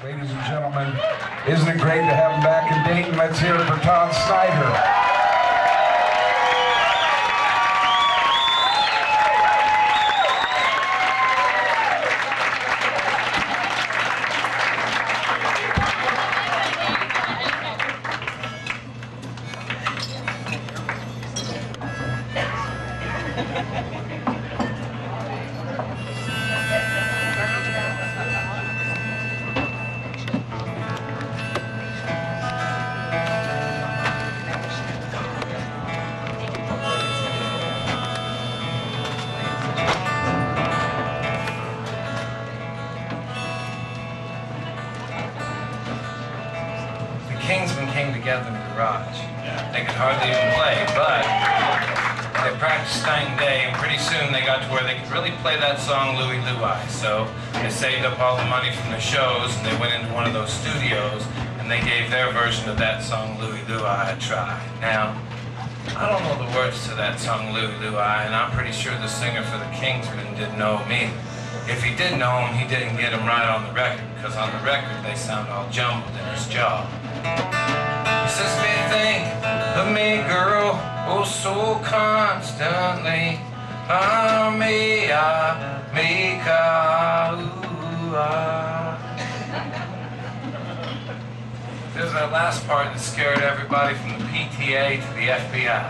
Ladies and gentlemen, isn't it great to have him back in Dayton? Let's hear it for Todd Snider. Kingsmen came together in the garage. They could hardly even play, but they practiced night and day, and pretty soon they got to where they could really play that song, Louie Louie. So they saved up all the money from the shows, and they went into one of those studios, and they gave their version of that song, Louie Louie, a try. Now, I don't know the words to that song, Louie Louie, and I'm pretty sure the singer for the Kingsmen didn't know me. If he did know him, he didn't get him right on the record, because on the record they sound all jumbled in his jaw. He says me think of me, girl, oh so constantly. Me, There's that last part that scared everybody from the PTA to the FBI.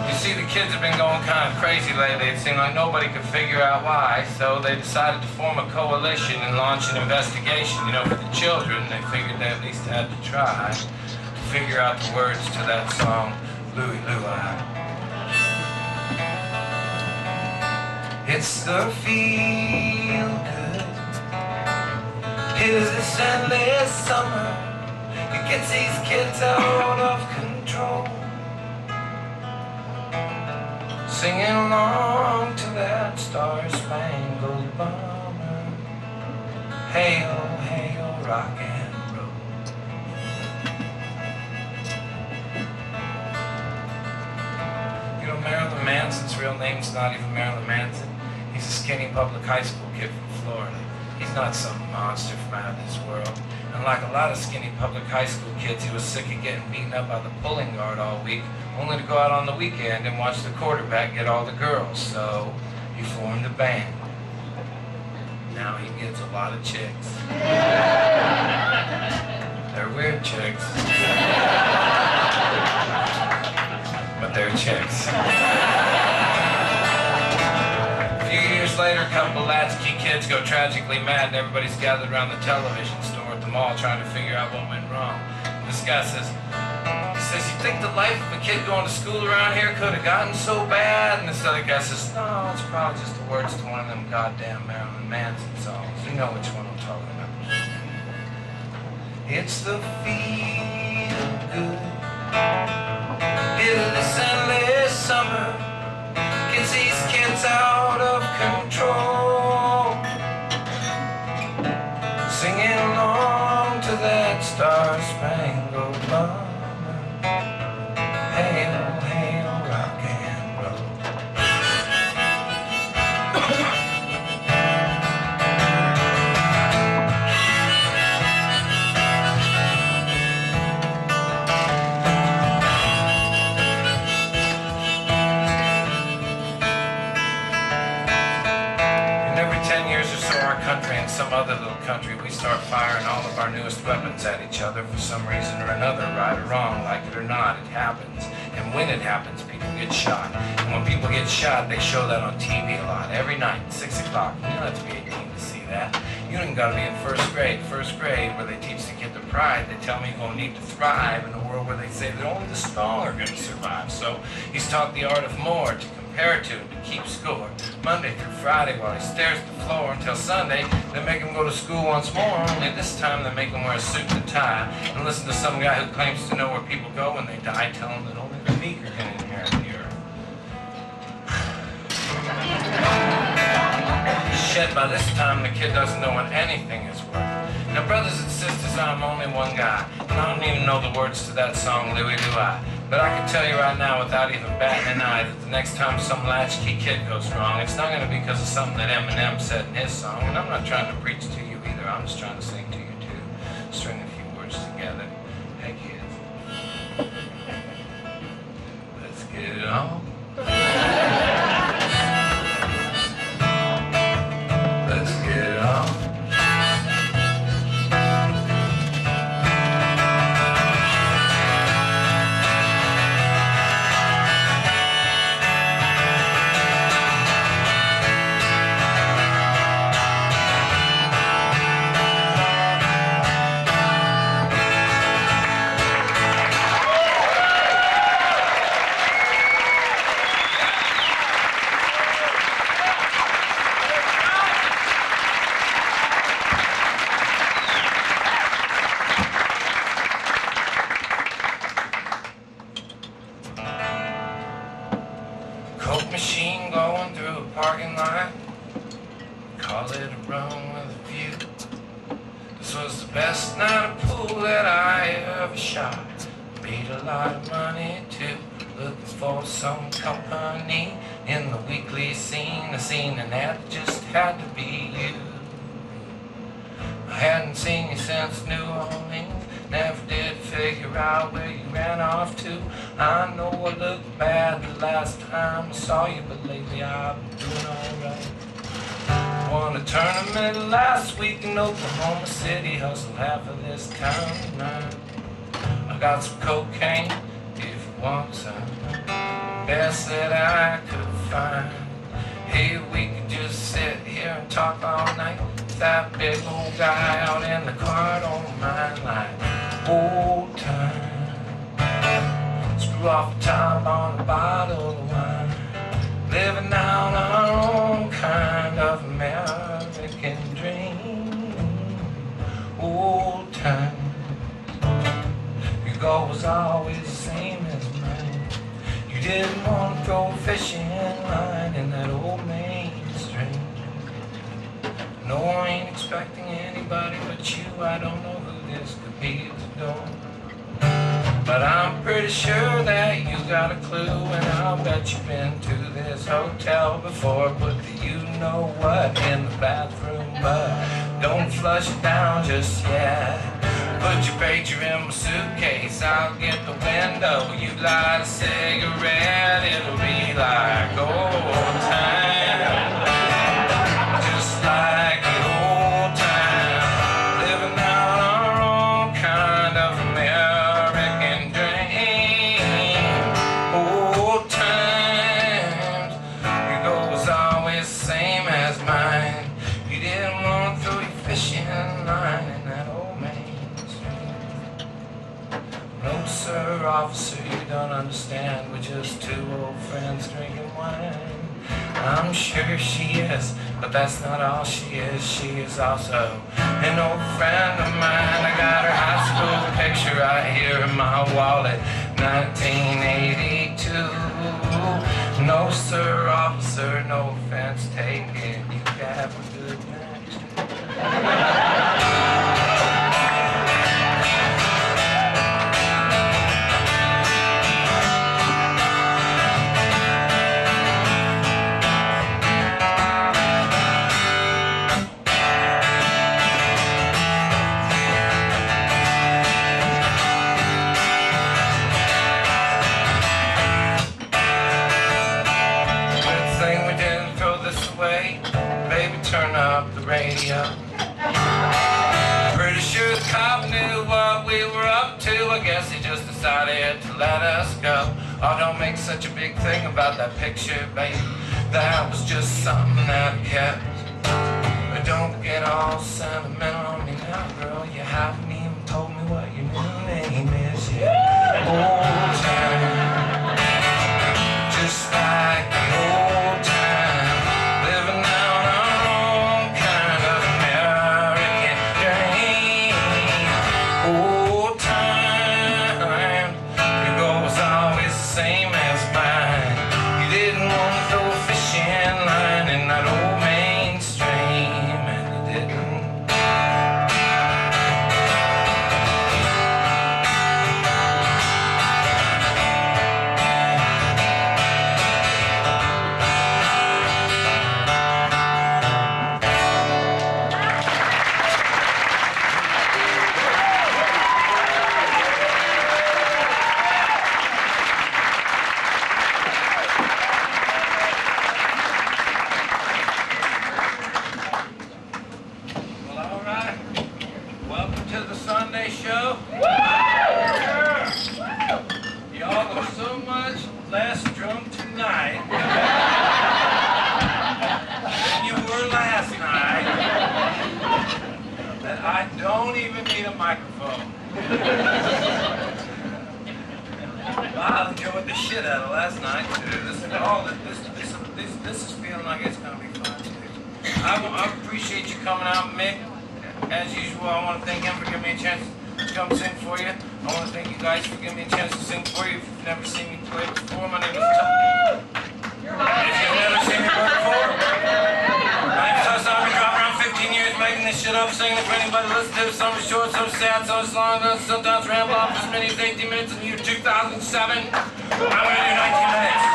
You see, the kids have been going kind of crazy lately. It seemed like nobody could figure out why, so they decided to form a coalition and launch an investigation. You know, for the children, they figured they at least had to try to figure out the words to that song, Louie Louie. It's the feel good. Here's this endless summer. It gets these kids out of control. Singing along to that star-spangled banner. Hey oh, rock and roll. You know, Marilyn Manson's real name's not even Marilyn Manson. He's a skinny public high school kid from Florida. He's not some monster from out of this world. And like a lot of skinny public high school kids, he was sick of getting beaten up by the pulling guard all week, only to go out on the weekend and watch the quarterback get all the girls. So he formed a band. Now he gets a lot of chicks. They're weird chicks. But they're chicks. A few years later, a couple of latchkey kids go tragically mad, and everybody's gathered around the television store at the mall trying to figure out what went wrong. And this guy says, you think the life of a kid going to school around here could have gotten so bad? And this other guy says, no, it's probably just the words to one of them goddamn Marilyn Manson songs. You know which one I'm talking about. It's the feel good. It's this endless summer. Gets these kids out of control. Singing along to that star-spangled banner. Hey oh, rock and roll. And every 10 years or so, our country and some other little country, we start firing all of our newest weapons at each other for some reason or another, right or wrong, like it or not, it happens. And when it happens, people get shot. And when people get shot, they show that on TV a lot, every night, 6 o'clock. You don't have to be 18 to see that. You ain't got to be in first grade, where they teach the kid the pride. They tell me you're going to need to thrive in a world where they say that only the strong are going to survive. So he's taught the art of more, to compare to, to keep score. Monday through Friday while he stares at the floor until Sunday, they make him go to school once more, only this time they make him wear a suit and a tie and listen to some guy who claims to know where people go when they die, tell him that only the meek are going to inherit the earth. Shit, by this time the kid doesn't know what anything is worth. Now brothers and sisters, I'm only one guy, and I don't even know the words to that song, Louie Louie. But I can tell you right now, without even batting an eye, that the next time some latchkey kid goes wrong, it's not going to be because of something that Eminem said in his song, and I'm not trying to preach to you either. I'm just trying to sing to you too, string a few words together. Hey kids, let's get it on. Let's get it on. Coke machine going through a parking lot. Call it a run with a view. This was the best night of pool that I ever shot. Made a lot of money too. Looking for some company in the weekly scene. I seen an ad that just had to be you. I hadn't seen you since New Orleans. Never did figure out where you ran off to. I know I looked bad the last time I saw you, but lately I've been doing alright. Won a tournament last week in Oklahoma City. Hustle half of this town tonight. I got some cocaine if you want some. Best that I could find. Hey, we could just sit here and talk all night. That big old guy out in the car don't mind like old time. Screw off the top on a bottle of wine. Living out our own kind of American dream. Old time. Your goal was always the same as mine. You didn't want to throw a fishing line in that old main stream. No, I ain't expecting anybody but you. I don't know who this could be at the door. But I'm pretty sure that you got a clue, and I'll bet you've been to this hotel before. Put the you-know-what in the bathroom, but don't flush it down just yet. Put your pager in my suitcase, I'll get the window. You light a cigarette, it'll be like old time. Just like the old time, living out our own kind of American dream. Old times, your goal was always the same as mine. You didn't want to throw your fishing line in that old main street. No sir, officer, you don't understand. We're just two old friends drinking wine. I'm sure she is, but that's not all she is. She is also an old friend of mine. I got her high school picture right here in my wallet, 1982. No sir, officer, no offense taken. You have a good night. Baby, turn up the radio. Pretty sure the cop knew what we were up to. I guess he just decided to let us go. Oh, don't make such a big thing about that picture, baby. That was just something that I kept. But don't get all sentimental on me now, girl. You haven't even told me what your new name is yet. Old time, just like the old time, living out our own kind of American dream. Old time, your goal was always the same as mine. You didn't want to throw a fishing line in that old mainstream, and you didn't. Sunday show? Y'all are so much less drunk tonight than you were last night that I don't even need a microphone. I enjoyed the shit out of last night too. This is feeling like it's gonna be fun too. I appreciate you coming out, Mick. As usual, I want to thank him for giving me a chance to come sing for you. I want to thank you guys for giving me a chance to sing for you. If you've never seen me play before, my name is Todd. If you've never seen me play before, my name is Todd. I've been dropping around 15 years making this shit up, singing it for anybody to listen to. Some is short, some is sad, some is long, sometimes ramble off as many as 18 minutes in the year 2007. I'm going to do 19 minutes.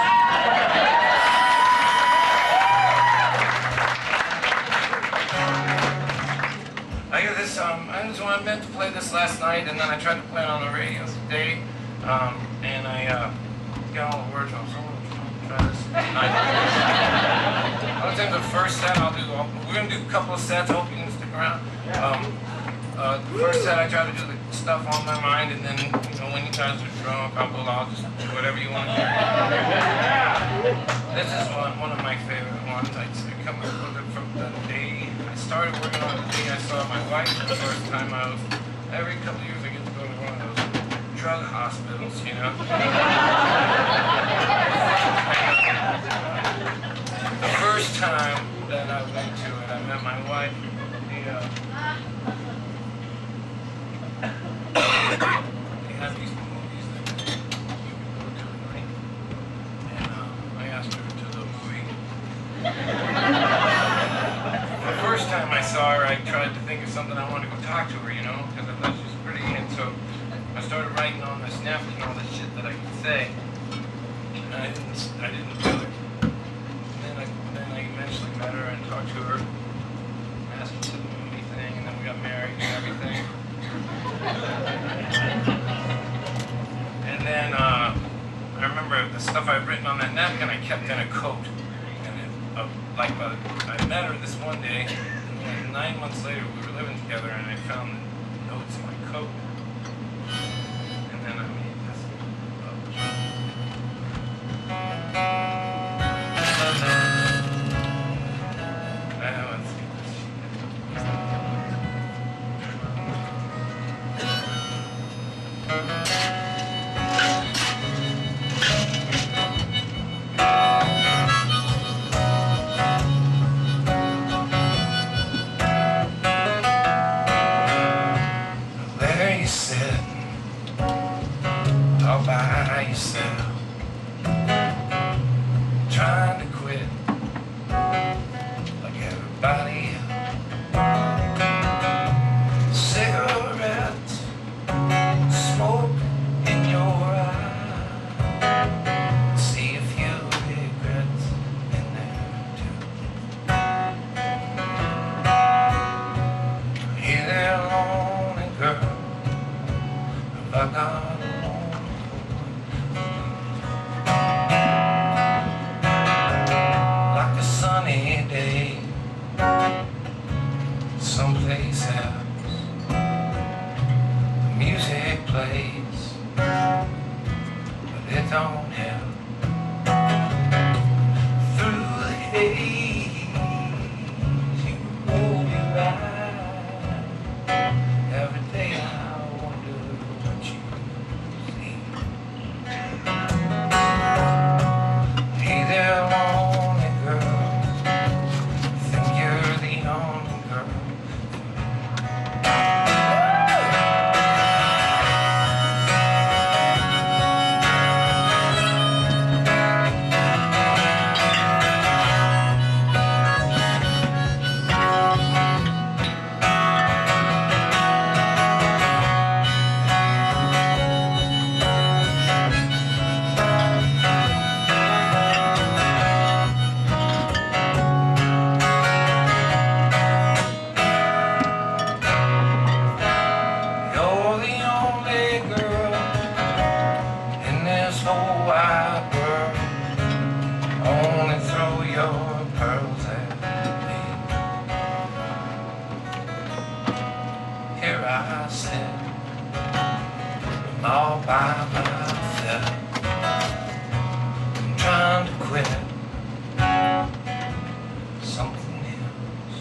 I got this, I meant to play this last night, and then I tried to play it on the radio today, and I got all the words wrong, so I'm going to try this tonight. I'll take the first set, we're going to do a couple of sets, I hope you can stick around. The first set I try to do the stuff on my mind, and then, when you guys are drunk, I'll just do whatever you want to do. This is one of my favorite ones. I come up with it from the day I started working on it, the day I saw my wife for the first time. Every couple of years I get to go to one of those drug hospitals, The first time that I went to it, I met my wife. They had these movies that you could go to at night, and I asked her to the movie. The first time I saw her, I tried to think of something I wanted to go talk to her, because I thought she was pretty, and so I started writing on this napkin all this shit that I could say, and I didn't do it. Then I eventually met her and talked to her, asked her to the movie thing, and then we got married and everything. And then I remember the stuff I'd written on that napkin I kept in a coat. And I met her this one day, and 9 months later we were living together, and I found the notes in my coat. And then I made this let's see this shit. There you sit, all by yourself, trying to quit like everybody else. Cigarettes, smoke in your eye, see a few regrets in there too. Hey there, lonely girl, have I got a lonely like a sunny day someplace else? The music plays, but it don't help. Through the haze, you hold me right. Every day I wonder what you see. Hey there, lonely girl, think you're the only girl. You're the only girl in this whole wide world. Only throw your pearls at me. Here I sit, I'm all by myself. I'm trying to quit something else.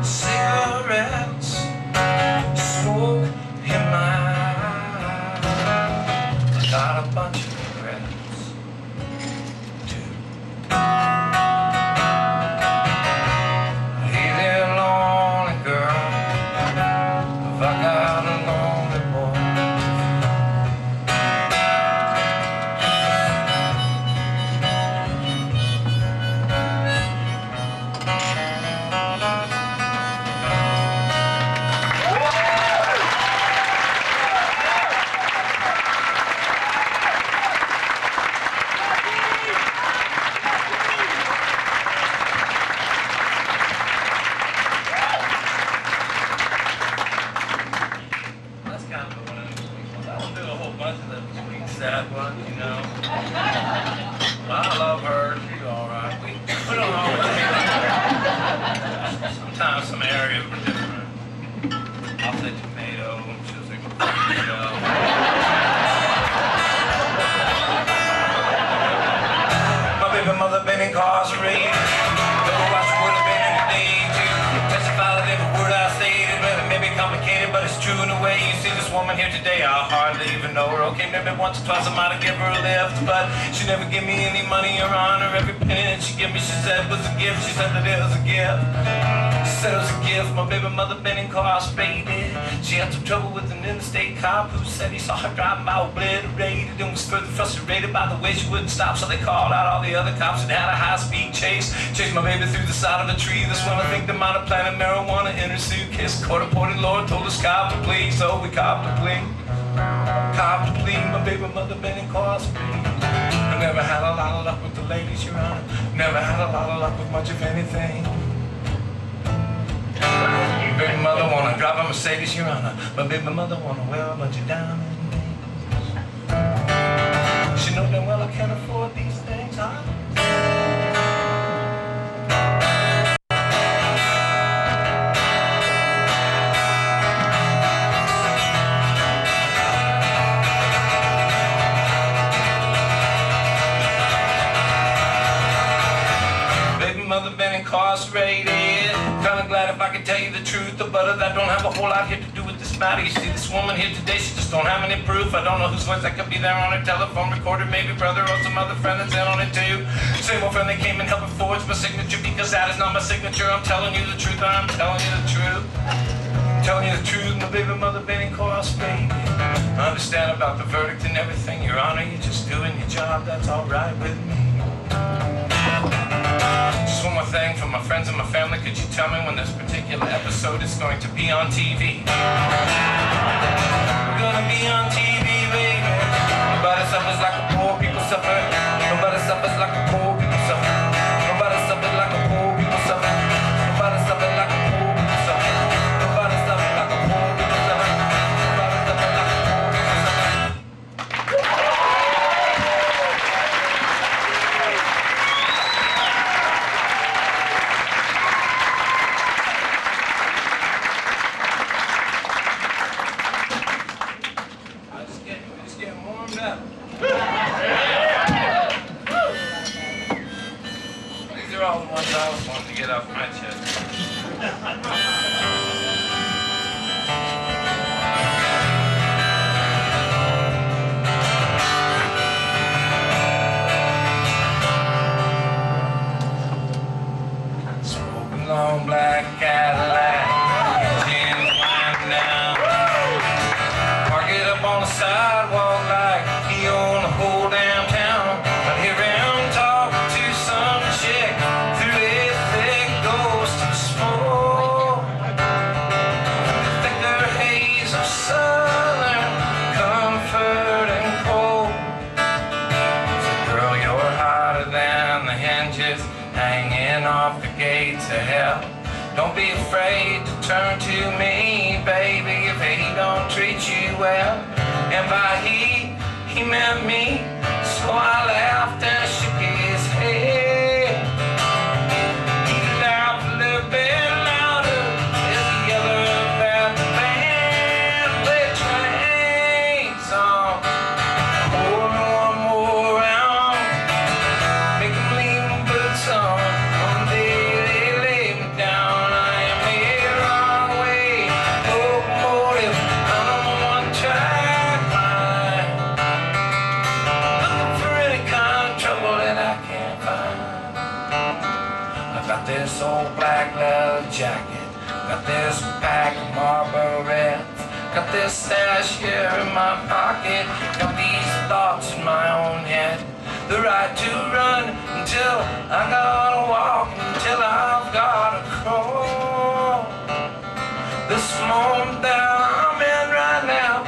Cigarettes, smoke in my eyes. I got a bunch of regrets too. Hey there, lonely girl, have I got a lonely boy? That's kind of one of those weeks. I don't do a whole bunch of those sweet, sad ones, you know. Well, I love her. She's all right. We don't always. Sometimes some areas were different. I'll say tomato. She'll say potato. My baby mother been incarcerated. Otherwise she would have been in the day too. Testify that every word I say, it may be complicated, but it's true in a way. You see this woman here today, I hardly even know her. Okay, maybe once or twice I might have given her a lift, but she never gave me any money or honor. Every penny that she gave me, she said was a gift. She said that it was a gift. She said it was a gift. My baby mother been incarcerated. She had some trouble with an interstate cop who said he saw her driving by obliterated and was further frustrated by the way she wouldn't stop. So they called out all the other cops and had a high-speed chase. Chased my baby through the side of a tree. This one I think they might have planted marijuana in her suitcase. Court reported Lord told us cop to plea, so we copped a plea. Copped a plea. My baby mother been incarcerated. I never had a lot of luck with the ladies, Your Honor. Never had a lot of luck with much of anything. My baby mother wanna drive a Mercedes, Your Honor. My baby mother wanna wear a bunch of diamond things. She know damn well I can't afford these things, huh? Mother been incarcerated. Kinda glad if I could tell you the truth, but that don't have a whole lot here to do with this matter. You see this woman here today, she just don't have any proof. I don't know whose voice that could be there on her telephone recorder, maybe brother or some other friend that's in on it too. Same old friend that came and helped me forge my signature, because that is not my signature. I'm telling you the truth, I'm telling you the truth. I'm telling you the truth, my baby mother been incarcerated. I understand about the verdict and everything, Your Honor, you're just doing your job, that's alright with me. Just one more thing from my friends and my family. Could you tell me when this particular episode is going to be on TV? We're gonna be on TV, baby. Nobody suffers like the poor people suffer. Nobody suffers like the poor people suffer. Nobody suffers like the poor people suffer. Nobody suffers like the poor people suffer. Nobody suffers like the poor people suffer. Nobody suffers like the poor people suffer. These are all the ones I was wanting to get off my chest. Smoking long black Cadillac, gin winding down. Park it up on the sidewalk like he owned the whole damn town. I hear him talk to some chick through his thick ghost of smoke. The thicker haze of southern comfort and cold. So girl, you're hotter than the hinges hanging off the gates of hell. Don't be afraid to turn to me, baby, if he don't treat you well. And by he meant me, so I laughed and shook his head. He laughed a little bit louder as he yelled at the band. got this pack of Marlboro Reds, got this stash here in my pocket, got these thoughts in my own head. The right to run until I gotta walk, until I've gotta crawl. This moment that I'm in right now,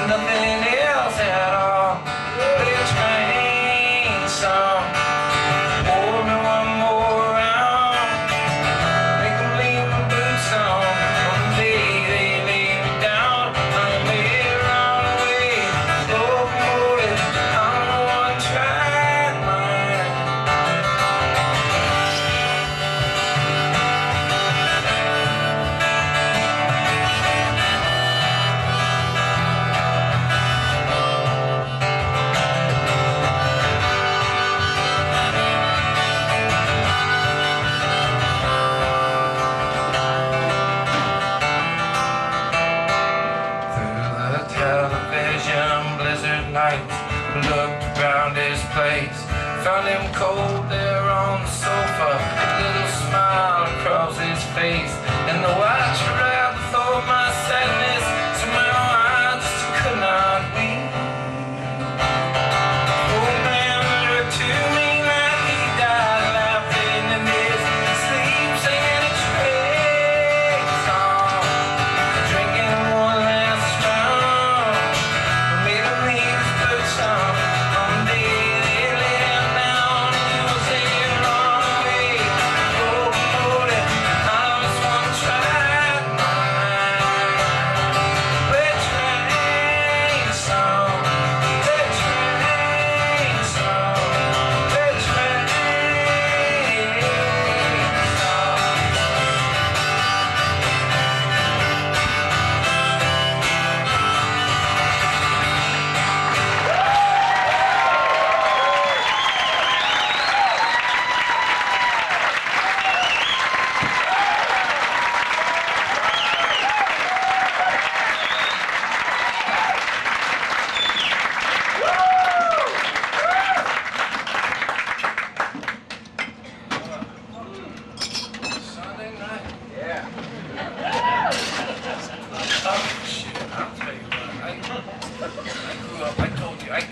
nothing else at all. The train song, pour me one more round, make them leave my boots on. One day they lay me down, I may run away, locomotive, I'm the one trying mine. Television, blizzard nights, looked around his place, found him cold there on the sofa, a little smile across his face, and the watch wrapped with all my sadness, somehow I just could not weep. Old man looked to me like he died, laughing in his sleep, singing a train song, drinking one last round.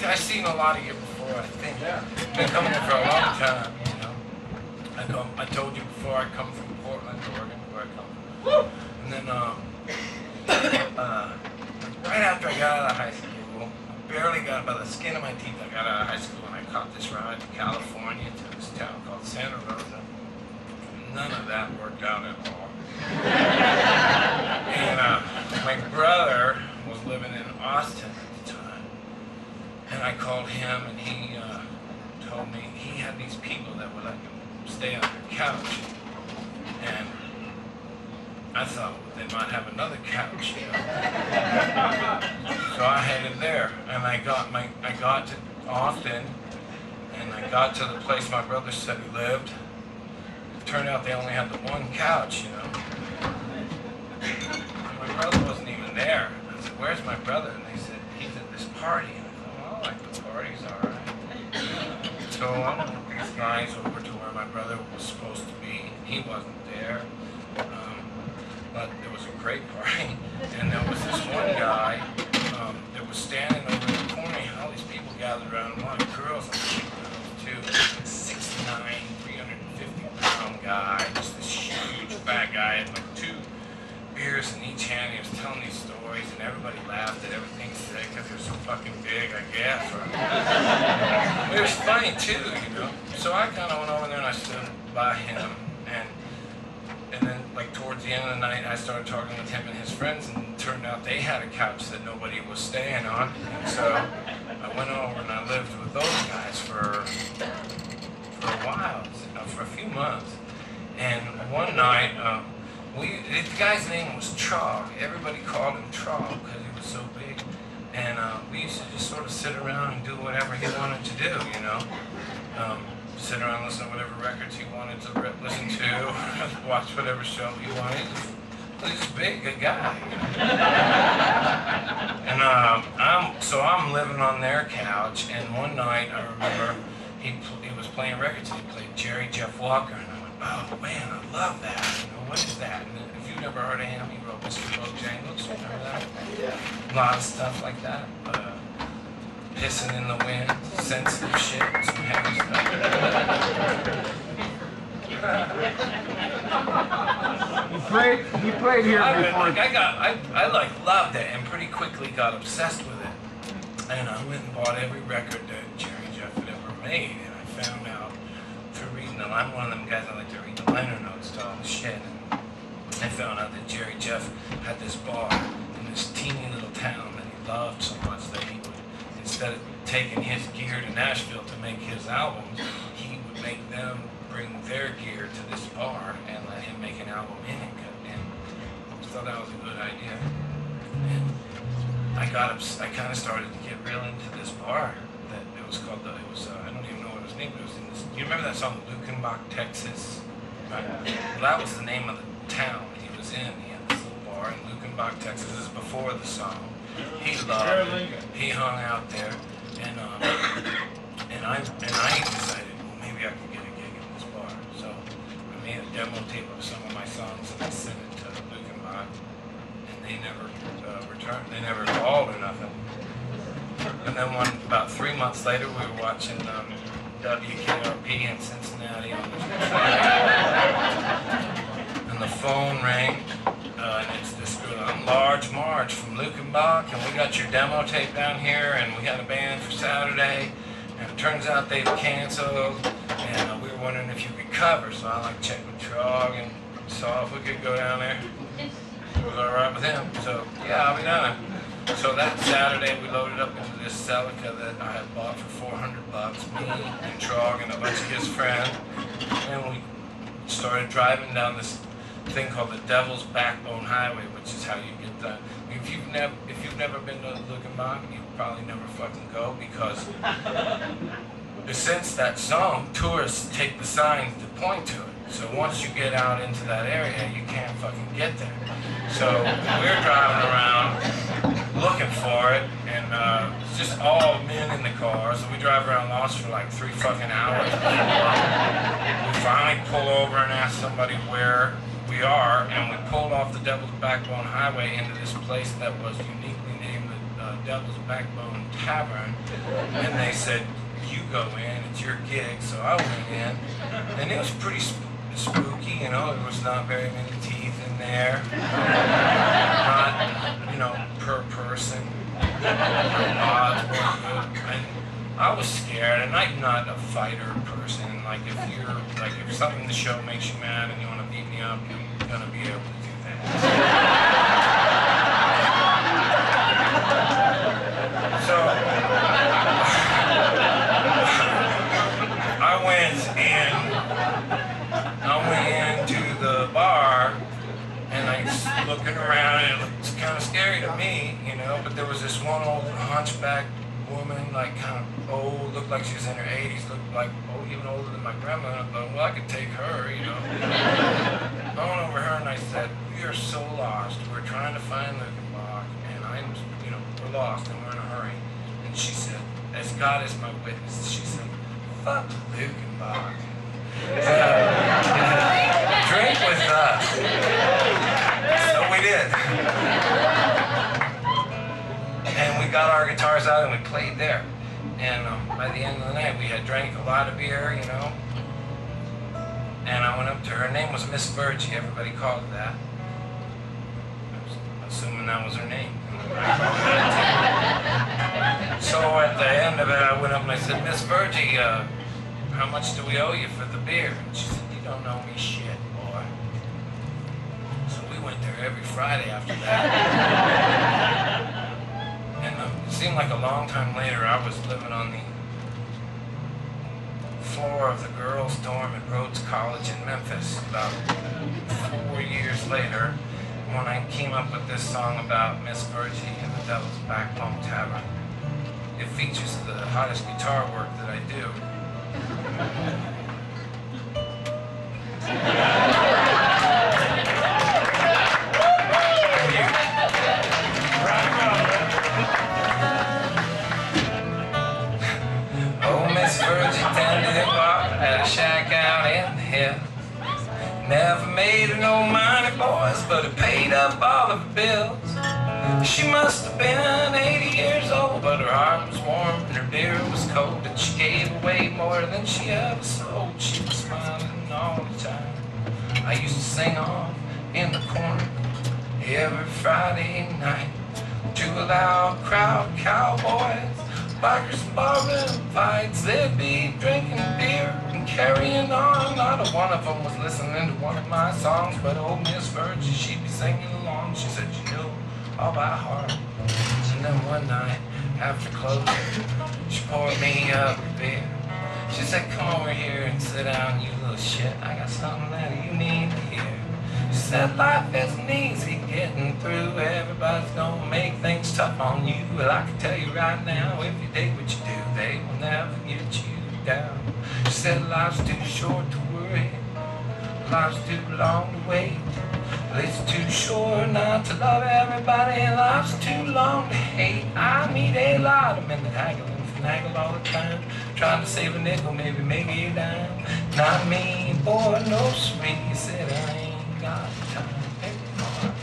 I've seen a lot of you before, I think. Been coming here for a long time, you know. I told you before, I come from Portland, Oregon, where I come from. And then, right after I got out of high school, I barely got by the skin of my teeth, I got out of high school and I caught this ride to California to this town called Santa Rosa. None of that worked out at all. And my brother was living in Austin at the time. And I called him and he told me he had these people that would let him stay on their couch. And I thought they might have another couch, you know. So I headed there and I got to Austin and I got to the place my brother said he lived. It turned out they only had the one couch, you know. My brother wasn't even there. I said, "Where's my brother?" And they said, "He's at this party." And I thought, "Well, like the party's all right." So I went with these guys over to where my brother was supposed to be. He wasn't there. But there was a great party. And there was this one guy that was standing over in the corner. And all these people gathered around him. A lot of girls and too. 6'9", 350-pound guy. Just this huge fat guy. Had like 2 beers in each hand. He was telling these stories, and everybody laughed at everything he said because they were so fucking big, I guess. It was funny too, you know. So I kind of went over there and I stood by him, and then like towards the end of the night, I started talking with him and his friends, and it turned out they had a couch that nobody was staying on, and so I went over and I lived with those guys for a while, for a few months, and one night. The guy's name was Trog. Everybody called him Trog because he was so big. And we used to just sort of sit around and do whatever he wanted to do, you know. Sit around, listen to whatever records he wanted to listen to, watch whatever show he wanted. He's just big, good guy. And I'm living on their couch, and one night I remember he was playing records, and he played Jerry Jeff Walker, and I went, "Oh man, I love that. You know, what is that?" And if you never heard of him. He wrote Mr. Bojangles. Remember that? A lot of stuff like that. Pissing in the Wind, Sensitive Shit, some heavy stuff. He played here before. I loved it and pretty quickly got obsessed with it. And I went and bought every record that Jerry Jeff had ever made. And I found out through reading them, I'm one of them guys that like to read the liner notes to all the shit. And I found out that Jerry Jeff had this bar in this teeny little town that he loved so much that he would, instead of taking his gear to Nashville to make his albums, he would make them bring their gear to this bar and let him make an album in it. And I thought that was a good idea. And I kind of started to get real into this bar that it was called I don't even know what it was named. It was in this. You remember that song, Lukenbach, Texas? Right? Well, that was the name of the town he was in. He had this little bar in Lukenbach, Texas. This is before the song. He loved it. He hung out there, and I decided, well, maybe I could get a gig in this bar. So I made a demo tape of some of my songs and I sent it to Lukenbach, and they never returned. They never called or nothing. And then about 3 months later, we were watching WKRP in Cincinnati on the and the phone rang. And it's this large Marge from Lukenbach, and we got your demo tape down here, and we got a band for Saturday, and it turns out they've canceled, and we were wondering if you could cover, so I checked with Trog and saw if we could go down there. It was alright with him, so yeah, I'll be down there. So that Saturday we loaded up into this Celica that I had bought for $400, me and Trog and a bunch of his friends, and we started driving down this thing called the Devil's Backbone Highway, which is how you get the. If you've never been to Lukenbach, you probably never fucking go, because since that song, tourists take the signs to point to it. So once you get out into that area, you can't fucking get there. So we're driving around looking for it, and it's just all men in the car. So we drive around lost for like 3 fucking hours. We finally pull over and ask somebody where we are, and we pulled off the Devil's Backbone Highway into this place that was uniquely named the Devil's Backbone Tavern, and they said, you go in, it's your gig. So I went in, and it was pretty spooky, you know, there was not very many teeth in there, not, per person, odds were good, and I was scared, and I'm not a fighter person. Like if something in the show makes you mad and you want to beat me up, you're gonna be able to do that. So I went into the bar, and I was looking around, and it was kind of scary to me, but there was this one old hunchback woman, like kind of old, looked like she was in her 80s, looked like even older than my grandma. I thought, well, I could take her, I went over her and I said, we are so lost. We're trying to find Lukenbach, and we're lost and we're in a hurry. And she said, as God is my witness, she said, fuck Lukenbach. Drink with us. So we did. And we got our guitars out and we played there. And by the end of the night, we had drank a lot of beer, And I went up to her. Her name was Miss Virgie. Everybody called her that. I was assuming that was her name. So at the end of it, I went up and I said, Miss Virgie, how much do we owe you for the beer? And she said, you don't owe me shit, boy. So we went there every Friday after that. And it seemed like a long time later, I was living on the floor of the girls' dorm at Rhodes College in Memphis. About 4 years later, when I came up with this song about Miss Virgie and the Devil's Backbone Tavern. It features the hottest guitar work that I do. Oh, Miss Virgie tended a bar at a shack out in the hill. Never made her no money, boys, but a of her bills. She must have been 80 years old, but her heart was warm and her beer was cold, and she gave away more than she ever sold. She was smiling all the time. I used to sing off in the corner every Friday night to a loud crowd of cowboys, bikers and barroom fights. They'd be drinking beer and carrying on. Not a one of them was listening to one of my songs, but old Miss Virgie, she'd be singing along. She said she knew all by heart. And then one night after closing, she poured me up a beer. She said, come over here and sit down, you little shit. I got something that you need to hear. She said, life isn't easy getting through. Everybody's gonna make things tough on you. Well, I can tell you right now, if you dig what you do, they will never get you down. She said, life's too short to worry. Life's too long to wait. It's too short not to love everybody, and life's too long to hate. I meet a lot of men that haggle and finagle all the time, trying to save a nickel, maybe make a dime. Not me, boy, no sweet. He said, I ain't got time anymore.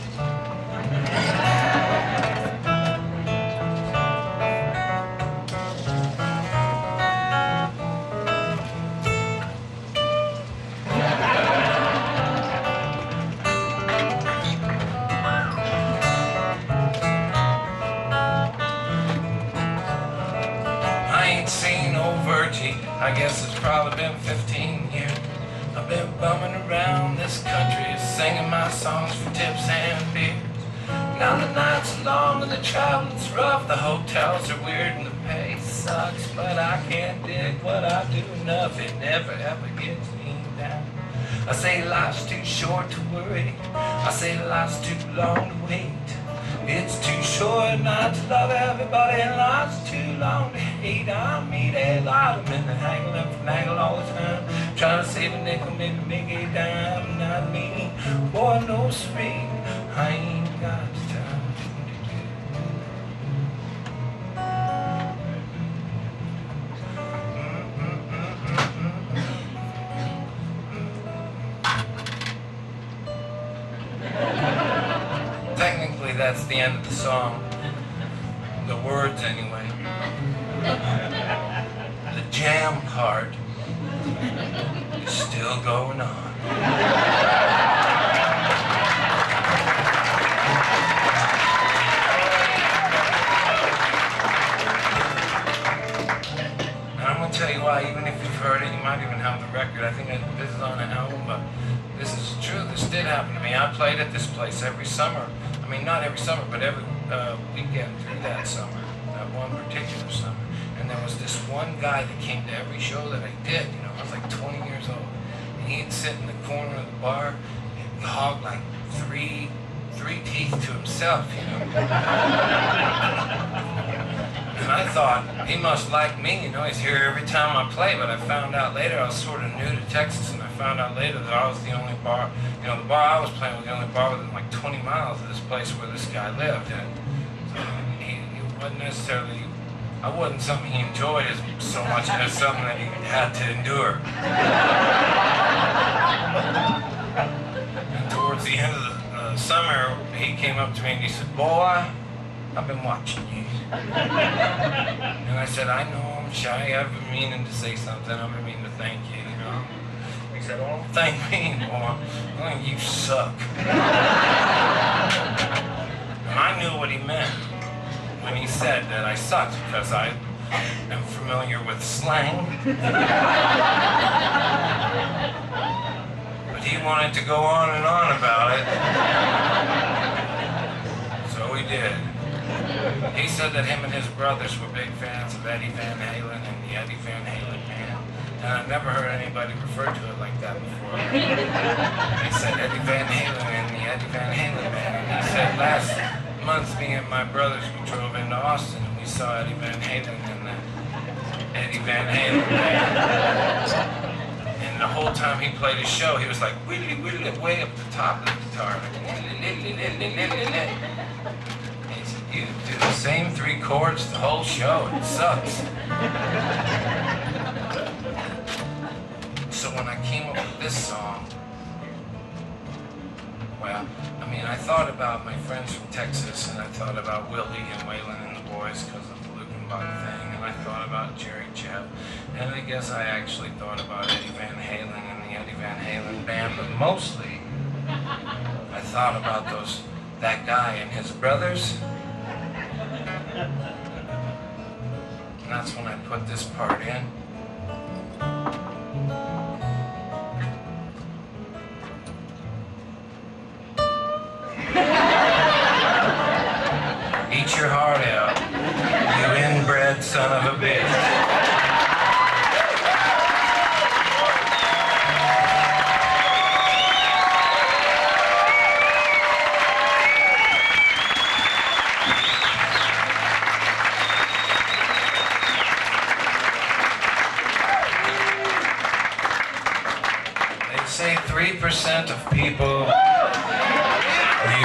I guess it's probably been 15 years. I've been bumming around this country, singing my songs for tips and beers. Now the nights are long and the traveling's rough. The hotels are weird and the pay sucks, but I can't dig what I do enough. It never ever gets me down. I say life's too short to worry. I say life's too long to wait. It's too short not to love everybody, and life's too long to hate. I meet a lot of men that haggle and finagle all the time, trying to save a nickel, maybe make a dime. Not me, boy, no sweet. I ain't got time to do. Technically, that's the end of the song. The words, anyway. The jam part is still going on. And I'm going to tell you why, even if you've heard it, you might even have the record. I think this is on an album, but this is true. This did happen to me. I played at this place every summer. I mean, not every summer, but every weekend through that summer, that one particular summer. And there was this one guy that came to every show that I did. You know, I was like 20 years old. And he'd sit in the corner of the bar and hog like three teeth to himself, you know. And I thought, he must like me, you know, he's here every time I play. But I found out later, I was sort of new to Texas, and I found out later that I was the only bar, you know, the bar I was playing was the only bar within like 20 miles of this place where this guy lived. And so he wasn't necessarily, I wasn't something he enjoyed so much as something that he had to endure. And towards the end of the summer, he came up to me and he said, boy, I've been watching you. And I said, I know I'm shy. I've been meaning to say something. I've been meaning to thank you, you know. He said, oh, don't thank me anymore. I think you suck. And I knew what he meant when he said that I sucked, because I am familiar with slang. But he wanted to go on and on about it. So he did. He said that him and his brothers were big fans of Eddie Van Halen and the Eddie Van Halen Band. And I've never heard anybody refer to it like that before. He said Eddie Van Halen and the Eddie Van Halen Band. And he said last month, me and my brothers, we drove into Austin and we saw Eddie Van Halen and the Eddie Van Halen Band. And the whole time he played his show, he was like, whittly, whittly, way up the top of the guitar. Like, you do the same 3 chords the whole show. It sucks. So when I came up with this song, well, I mean, mean, I thought about my friends from Texas, and I thought about Willie and Waylon and the boys because of the Lukenbach thing, and I thought about Jerry Jeff, and I guess I actually thought about Eddie Van Halen and the Eddie Van Halen band, but mostly I thought about that guy and his brothers. And that's when I put this part in. Eat your heart out, you inbred son of a bitch. They say 3% of people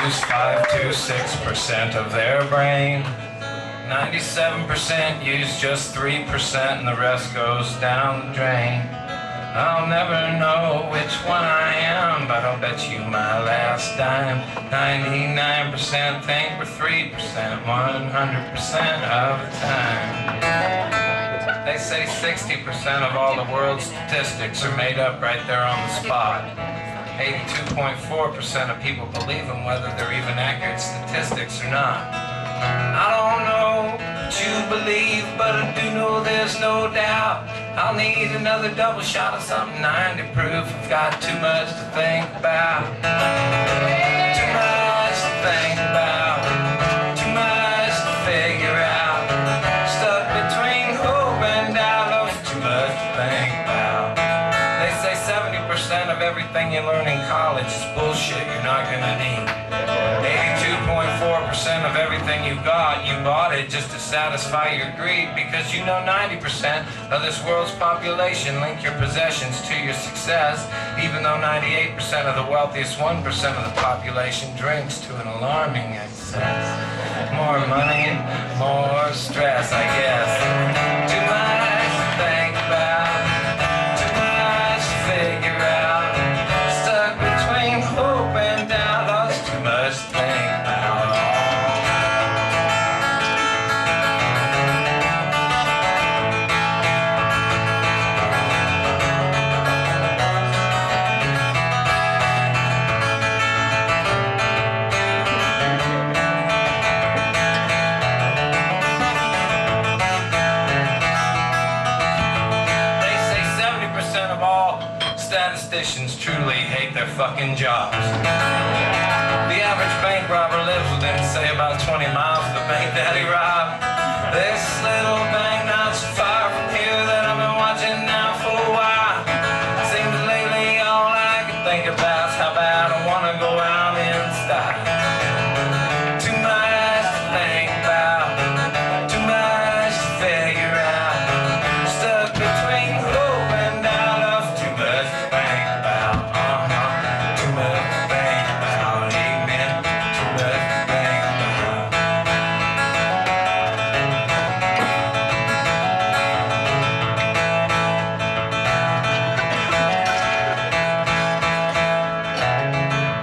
use 5 to 6% of their brain. 97% use just 3% and the rest goes down the drain. I'll never know which one I am, but I'll bet you my last dime. 99% think we're 3% 100% of the time. They say 60% of all the world's statistics are made up right there on the spot. 82.4% of people believe them whether they're even accurate statistics or not. I don't know what you believe, but I do know there's no doubt I'll need another double shot of something 90 proof. I've got too much to think about. Too much to think about. Too much to figure out. Stuck between hope and doubt. Oh, too much to think about. They say 70% of everything you learn in college is bullshit you're not gonna need. 82.4% of everything you bought it just to satisfy your greed, because you know 90% of this world's population link your possessions to your success, even though 98% of the wealthiest 1% of the population drinks to an alarming excess. More money, more stress, I guess. Too much to think about. Too much to figure out. Stuck between hope and doubt. Lost too much to think about. Statisticians truly hate their fucking jobs. The average bank robber lives within, say, about 20 miles of the bank that he robbed. This little bank not so far from here that I've been watching now for a while. Seems lately all I can think about is how bad I wanna go out in style. Too much to think about, too much to figure out. Stuck between hope and doubt of too much to think about. Too much to think about, amen. Too much to think about.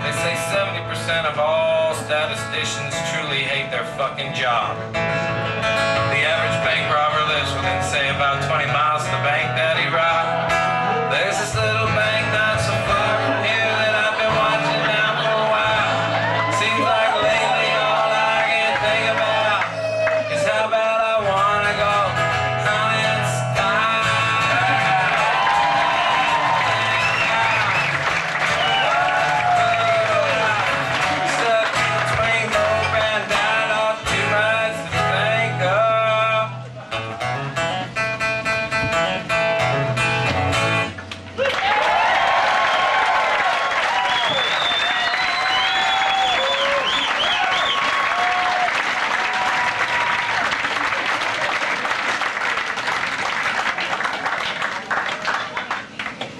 They say 70% of all statisticians truly hate their fucking job. The average bank robber lives within, say, about 20 miles of the bank that he robbed. There's this little bank not so far from here that I've been watching now for a while. Seems like lately all I can think about is how bad I wanna go out in style. Stuck between hope and doubt, oh, too much to think of.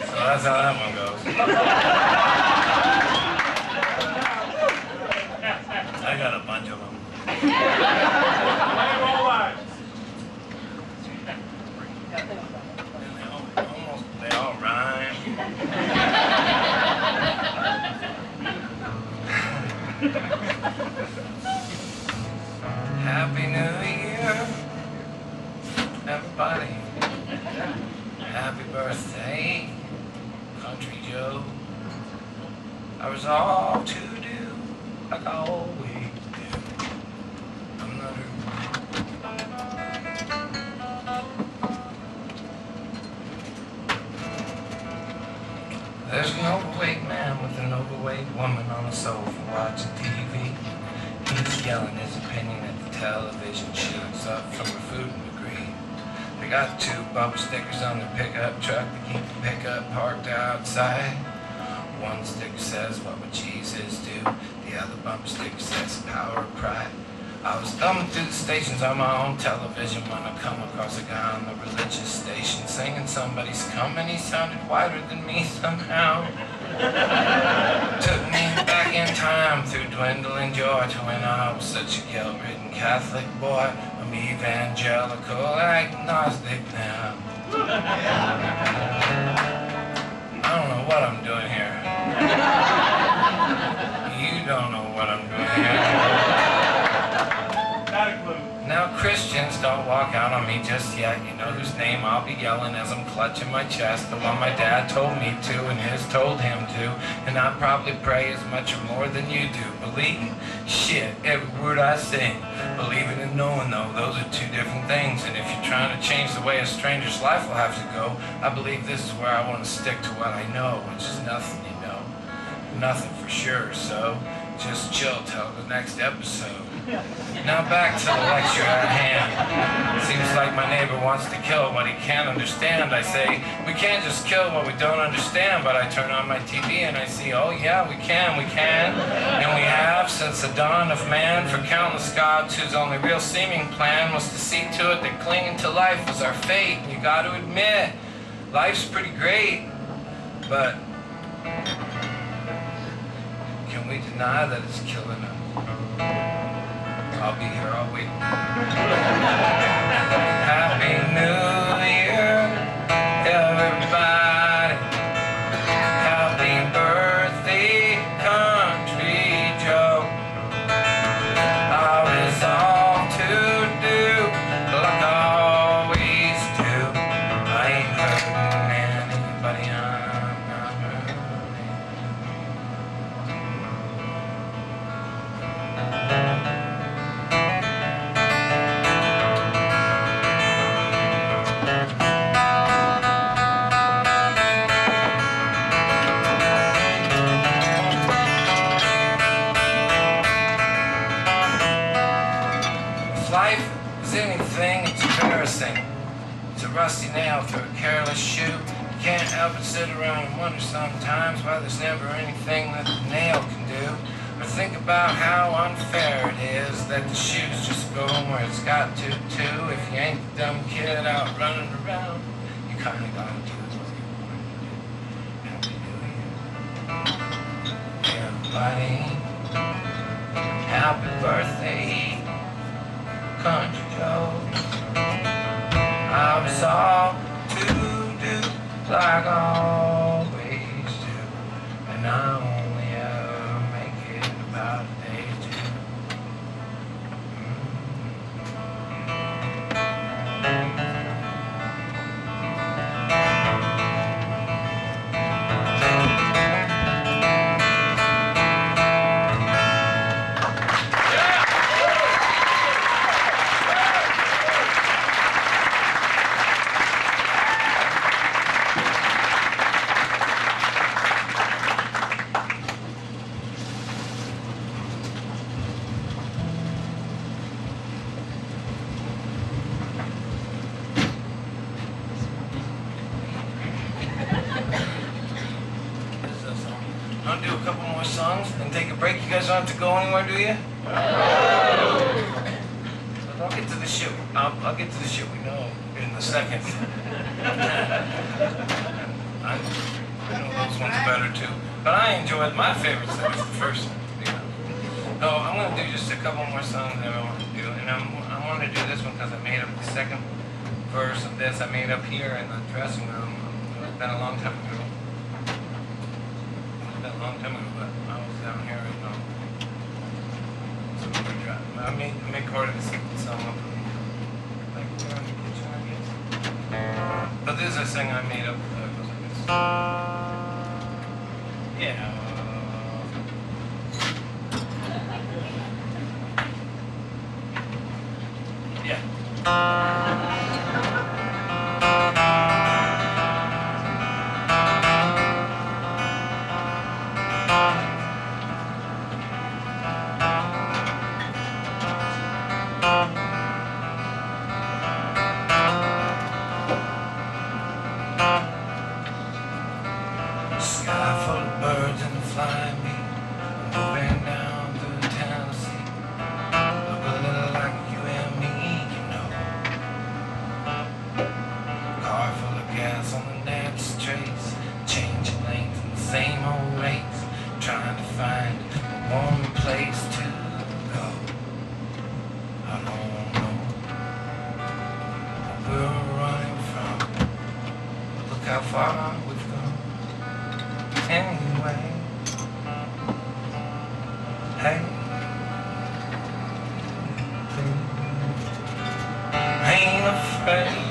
So that's how that one goes. I got a bunch of them. They all rhyme. my soul for watching TV. He's yelling his opinion at the television shoots up from a food degree. They got 2 bumper stickers on their pickup truck to keep the pickup parked outside. One sticker says, "What would Jesus do?" The other bumper sticker says, "Power of pride." I was thumbing through the stations on my own television when I come across a guy on the religious station singing "Somebody's Coming." He sounded whiter than me somehow. Took me back in time through dwindling joy to when I was such a guilt-ridden Catholic boy. I'm evangelical, agnostic now. I don't know what I'm doing here. You don't know what I'm doing here. Now Christians don't walk out on me just yet. You know whose name I'll be yelling as I'm clutching my chest. The one my dad told me to and his told him to. And I probably pray as much or more than you do. Believing? Shit, every word I sing. Believing and knowing though, those are 2 different things. And if you're trying to change the way a stranger's life will have to go, I believe this is where I want to stick to what I know, which is nothing, you know. Nothing for sure, so just chill till the next episode. Now back to the lecture at hand. Seems like my neighbor wants to kill what he can't understand. I say, we can't just kill what we don't understand, but I turn on my TV and I see, oh yeah, we can. And we have since the dawn of man for countless gods whose only real seeming plan was to see to it that clinging to life was our fate. And you gotta admit, life's pretty great, but can we deny that it's killing us? I'll be here all week. Happy New Year, everybody. Happy birthday, Country Joe. I resolve to do like I always do. I ain't hurting anybody, I'm not hurting. Life is anything, it's embarrassing. It's a rusty nail through a careless shoe. You can't help but sit around and wonder sometimes why there's never anything that the nail can do. Or think about how unfair it is that the shoe's just going where it's got to, too. If you ain't the dumb kid out running around, you kinda gotta do what you want to do. Happy New Year, everybody. Happy birthday, Country Joe. I resolve to do like I always do, and I only ever make it about a day or 2. I'll do a couple more songs and take a break. You guys don't have to go anywhere, do you? I'll get to the shit. I'll get to the shit we know in a second. I know those ones better too, but I enjoyed my favorite set was the first one. So I'm gonna do just a couple more songs that I want to do, and I want to do this one because I made up the second verse of this. I made up here in the dressing room. It's been a long time ago. A long time ago, but I was down here and so we were driving. I recorded this song up like we're in the kitchen, I guess. But this is a song I made up. Goes like this. Yeah. far we've gone. Anyway, hey, I ain't afraid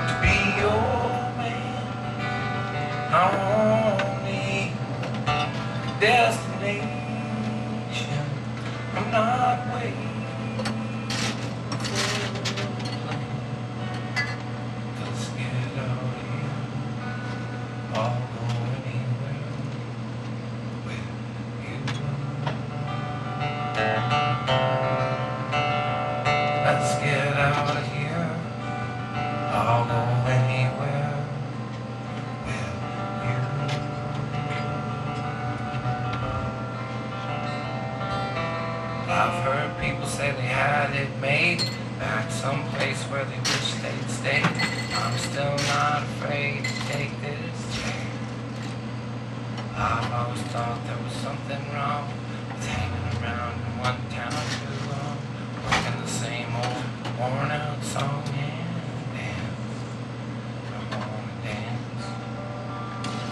to be your man. Only destination. I'm not waiting. Let's get out of here. I'll go anywhere with you. Let's get out of here. I'll go anywhere with you. I've heard people say they had it made back someplace where they wish they'd stayed. I'm still not afraid to take this chance. I've always thought there was something wrong with hanging around in one town too long, working the same old worn out song and dance. I wanna dance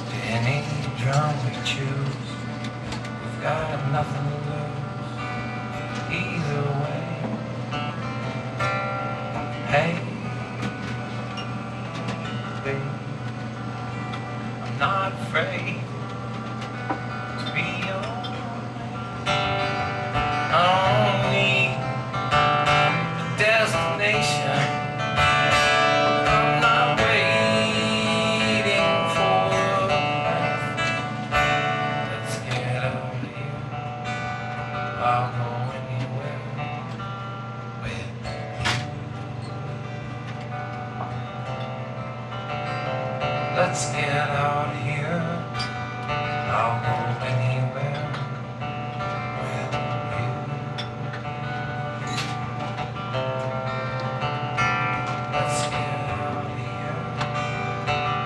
to any drum we choose. We've got nothing to lose either way. Hey, babe, I'm not afraid to be your only destination. I'm not waiting for. Let's get out of here. I'll go anywhere with you. Let's get out of here. I'll go anywhere with you. Let's get out of here.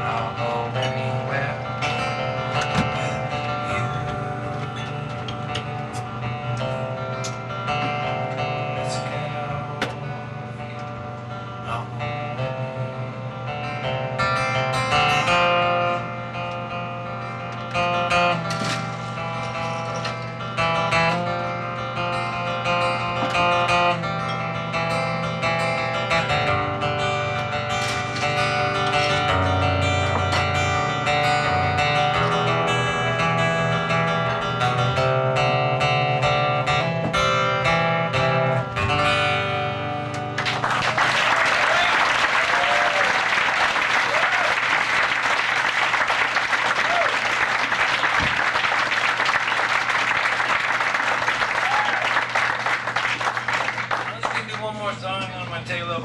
I'll go anywhere with you. Let's get out of here. I'll go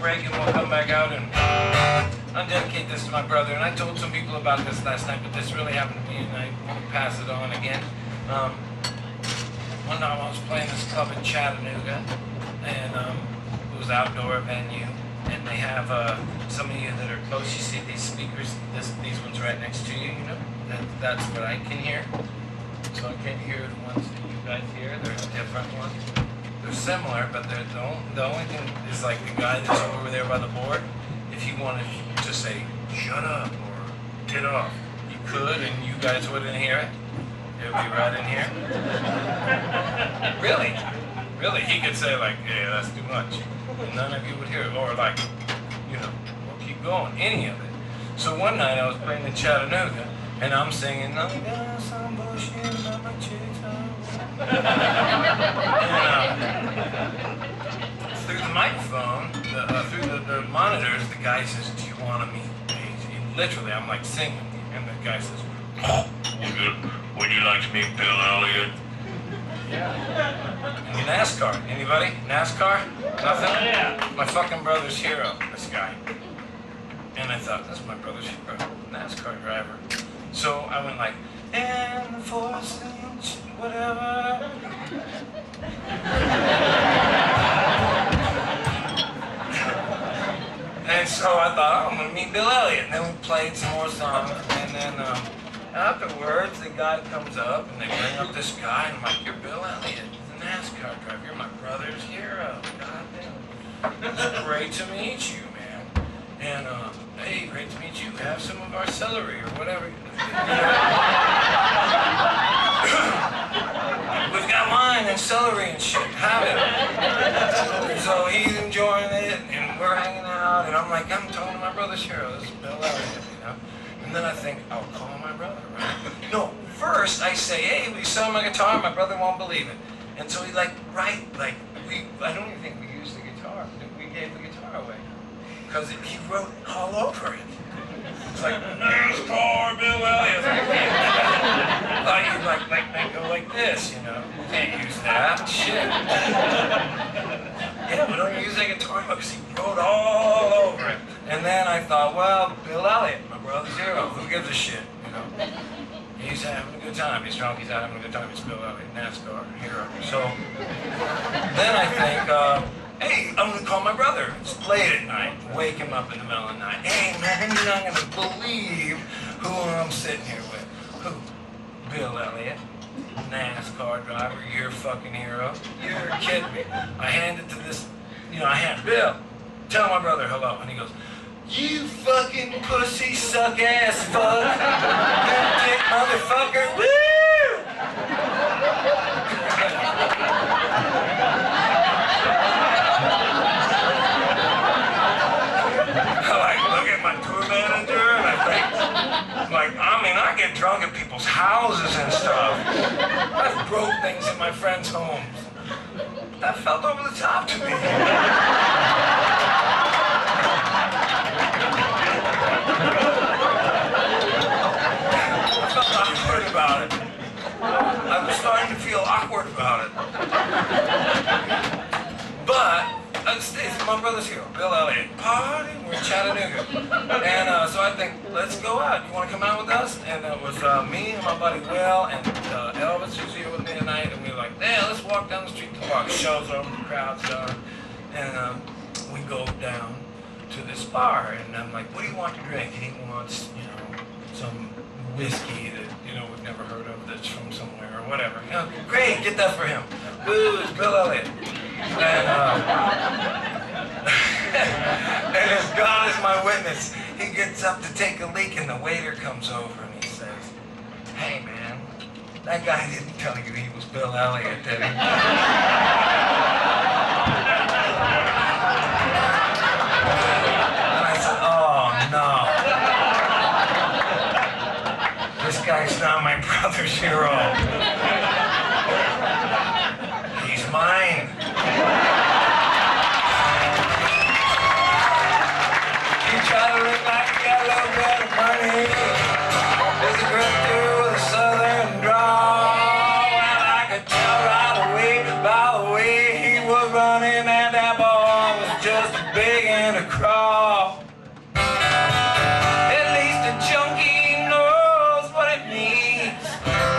break and we'll come back out and undedicate this to my brother. And I told some people about this last night, but this really happened to me and I want to pass it on again. One time I was playing this club in Chattanooga, and it was an outdoor venue, and they have some of you that are close, you see these speakers, these ones right next to you, you know, that's what I can hear. So I can't hear the ones that you guys hear. There's different ones. They're similar, but they're the only thing is like the guy that's over there by the board. If you wanted to say shut up or get off, you could, and you guys wouldn't hear it. It would be right in here. Really, he could say like, "Hey, that's too much," and none of you would hear it, or like, you know, well, keep going, any of it. So one night I was playing in Chattanooga, and I'm singing, "I got some bullshit about my chicks." And through the microphone, through the monitors, the guy says, "Do you want to meet Paige?" Literally, I'm like singing, and the guy says, "Would you like to meet Bill Elliott?" Yeah. And NASCAR, anybody? NASCAR? Nothing? Yeah. My fucking brother's hero, this guy. And I thought, that's my brother's hero, NASCAR driver. So I went like, and the force inch, whatever. And so I thought, oh, I'm gonna meet Bill Elliott. And then we played some more songs, and then afterwards the guy comes up and they bring up this guy, and I'm like, "You're Bill Elliott, the NASCAR driver. You're my brother's hero. Goddamn. It's great to meet you, man." And, hey, great to meet you. Have some of our celery or whatever. We've got wine and celery and shit. Have it. So he's enjoying it, and we're hanging out, and I'm like, I'm talking to my brother Cheryl. This is Bill Elliott, you know? And then I think, I'll call my brother, right? No, first I say, hey, we sell my guitar, my brother won't believe it. And so he I don't even think we used the guitar. We gave the guitar away. Because he wrote all over it. It's like, NASCAR, Bill Elliott. Like go like this, you know. Can't use that. Shit. Yeah, we don't use that guitar because he wrote all over it. And then I thought, well, Bill Elliott, my brother's hero. Who gives a shit, you know? He's having a good time. He's drunk. He's having a good time. It's Bill Elliott, NASCAR hero. So then I think, hey, I'm gonna call my brother. It's late at night. Wake him up in the middle of the night. Hey, man, you're not gonna believe who I'm sitting here with. Who? Bill Elliott, NASCAR driver. You're a fucking hero. You're kidding me. I hand it to this, Bill, tell my brother hello. And he goes, you fucking pussy suck ass fuck. You dick motherfucker. Woo! I get drunk at people's houses and stuff. I've broke things in my friends' homes. That felt over the top to me. I felt awkward about it. I was starting to feel awkward about it. But it's my brother's hero, Bill Elliott. Party, we're in Chattanooga. And so I think, let's go out. You want to come out with us? And it was me and my buddy Will and Elvis who's here with me tonight. And we were like, yeah, let's walk down the street to the park. Show's over, the crowd's done. And we go down to this bar. And I'm like, what do you want to drink? And he wants, some whiskey that, we've never heard of that's from somewhere or whatever. Great, get that for him. Ooh, it's Bill Elliott. And as God is my witness, he gets up to take a leak and the waiter comes over and he says, hey man, that guy didn't tell you he was Bill Elliott, did he? And I said, oh no. This guy's not my brother's hero. He's mine. You try to look like you got a little bit of money. There's a grip through the southern drawl. Well, I could tell right away by the way he was running, and that ball was just begging to crawl. At least a junkie knows what it means.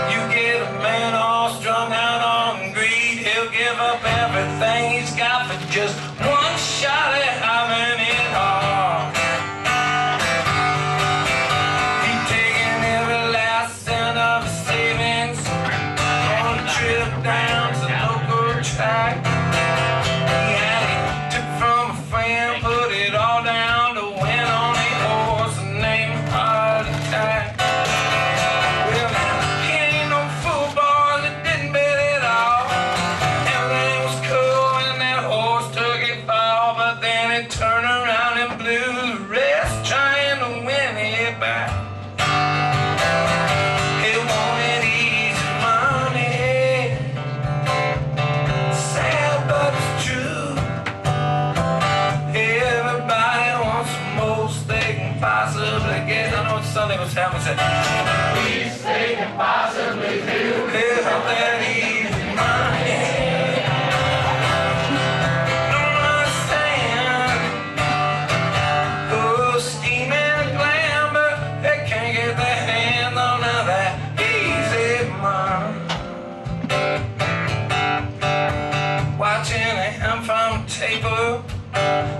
You get a man all strung out on greed, he'll give up everything he's got for just one shot at having it all. He's taking every last cent of his savings on a trip down to the local track. He took from a friend, put it all down to win on a horse named Heart Attack. Well, he ain't no football that didn't bet it all. Everything was cool and that horse took it fall, but then it turned around and blew the rest trying to win it back. It wanted easy money, sad but it's true. Everybody wants the most they can possibly get. I know it's Sunday was having said, least they can possibly do. Live up that easy money. Don't understand. Oh, steam and glam, but they can't get their hands on none of that easy money. Watching him from a table,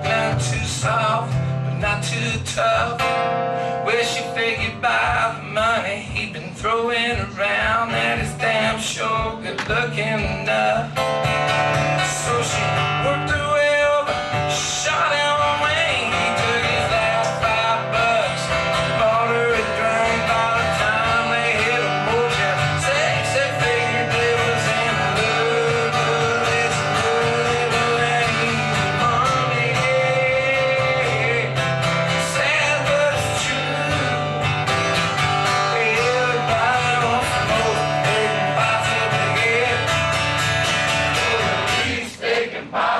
not too soft, but not too tough. Wish you figured by the money he'd been throwing around that is damn sure good looking enough. So she worked her way over, shot him away. He took his last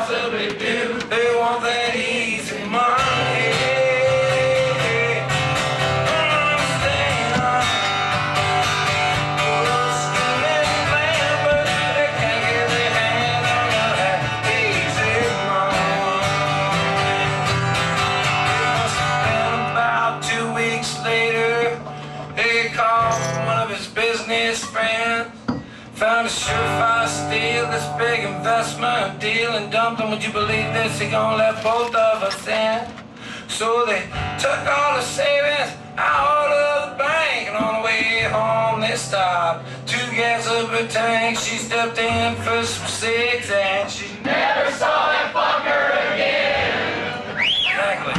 possibly do. They want that easy money. Business friend found a surefire steal, this big investment deal, and dumped him. Would you believe this? He gonna let both of us in. So they took all the savings out of the bank, and on the way home they stopped to gas up her tank. She stepped in for some cigs and she never saw that fucker again. Exactly.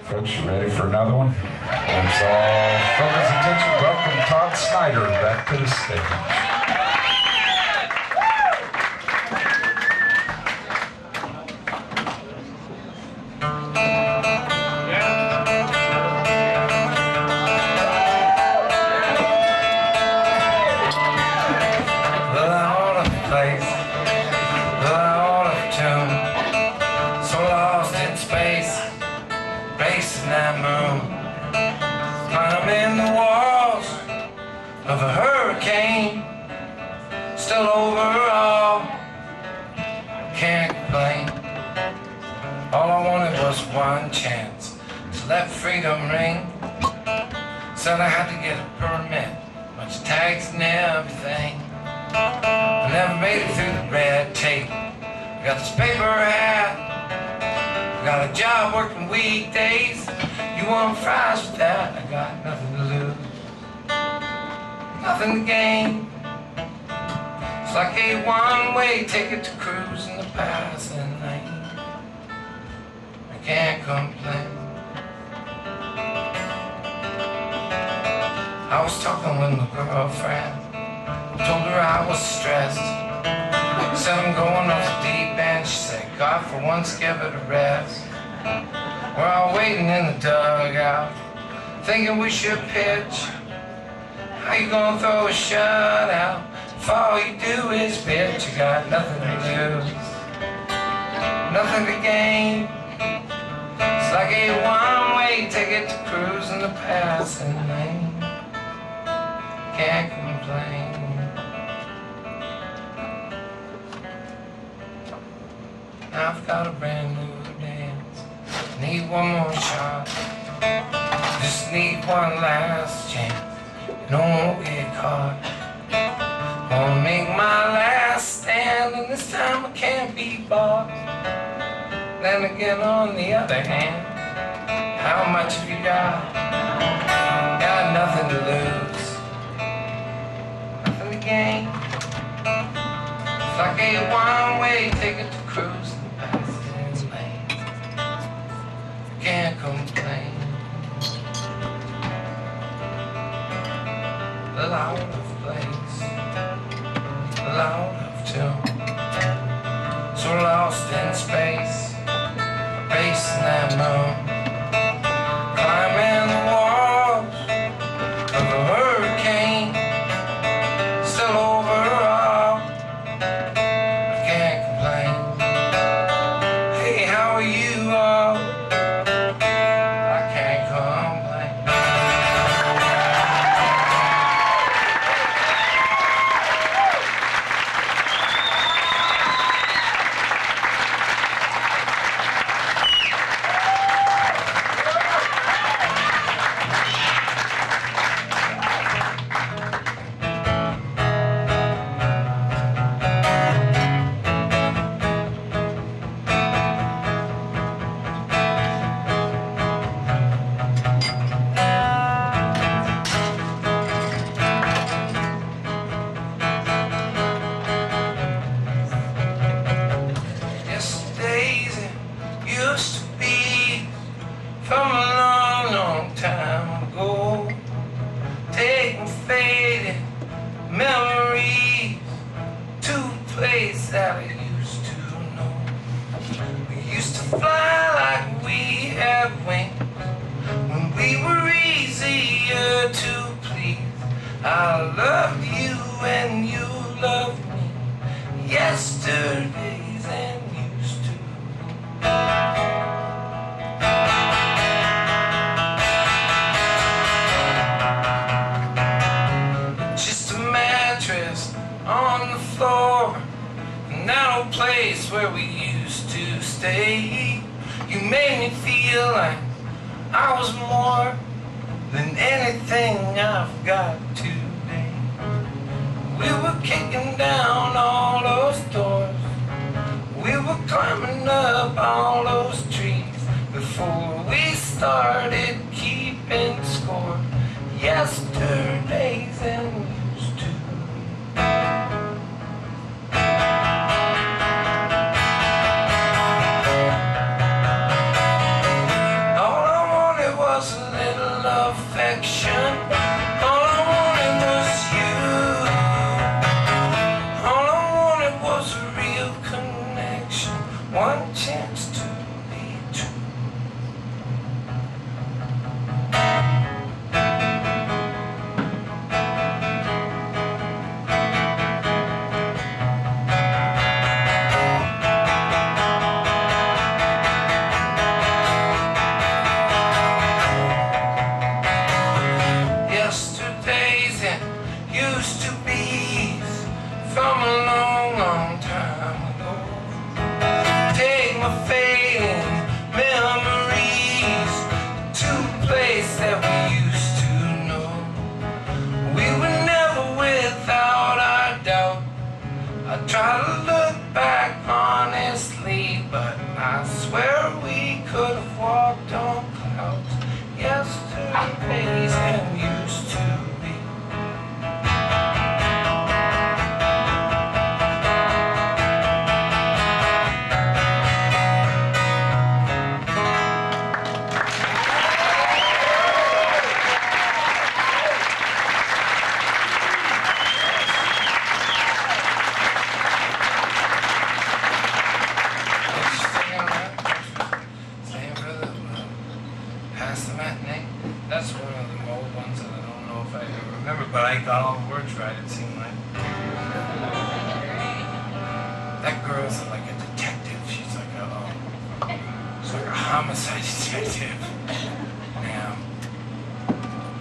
Folks, you ready for another one? Let's all focus attention. Welcome Todd Snider back to the stage. Climbing the walls of a hurricane, still overall, can't complain. All I wanted was one chance to let freedom ring. Said I had to get a permit, bunch of tags and everything. I never made it through the red tape. I got this paper hat, I got a job working weekdays. You want fries with that? I got nothing to lose, nothing to gain. It's like a one-way ticket to cruise in the passing lane. I can't complain. I was talking with my girlfriend, told her I was stressed. Said I'm going off the deep end. She said, God, for once give it a rest. We're all waiting in the dugout, thinking we should pitch. How you gonna throw a shutout if all you do is pitch? You got nothing to lose, nothing to gain. It's like a one-way ticket to cruise in the passing lane. Can't complain. I've got a brand new dance, need one more shot, just need one last chance, and I won't get caught. Wanna make my last stand, and this time I can't be bought. Then again, on the other hand, how much have you got? Got nothing to lose, nothing to gain. It's like a one-way ticket to cruise. Can't complain. Loud of place, loud of tune, so lost in space, facing that moon, climbing the walls I loved you and you loved me. Yesterdays and used to. Just a mattress on the floor, a narrow place where we used to stay. You made me feel like I was more than anything I've got today. We were kicking down all those doors, we were climbing up all those trees before we started keeping score. Yesterdays and used to. All I wanted was a little affection. All I wanted was you. All I wanted was a real connection. One chance to be true. Yesterdays and used to be from a long, long time ago. Take my fading memories to a place that we used to know. We were never without our doubt. I try to look back honestly, but I swear we could have walked on clouds. Yesterdays and used to be. Staying for the past the matinee. That's one of the old ones that I don't know if I ever remember, but I got all the words right, it seemed like. That girl's like a detective. She's like a homicide detective. Now,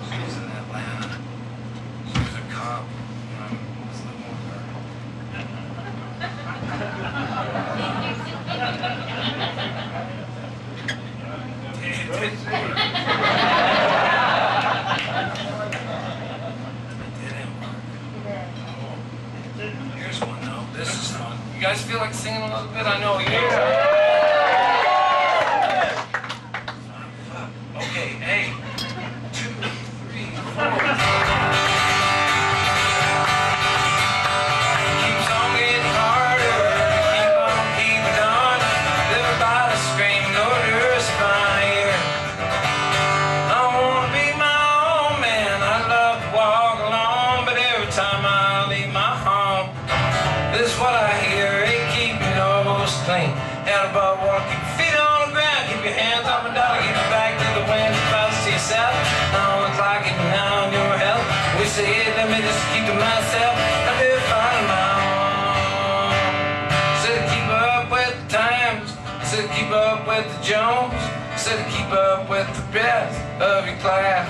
she was in Atlanta. She was a cop. I was living with her. Here's one though. This is fun. You guys feel like singing a little bit? I know you do. Okay, hey. 2, 3, 4. Keeps on getting harder. Keep on keeping on. Everybody screaming orders fire. I wanna be my own man. I love to walk alone, but every time I leave my home, this is what I hear. Ain't keep your nose clean. Out about water, keep your feet on the ground, keep your hands on my dollar, keep your back to the wind, close to yourself. No one's like it now in your health. We say it, let me just keep to myself. I do find my own. Said to keep up with the times, said to keep up with the Jones, said to keep up with the rest of your class.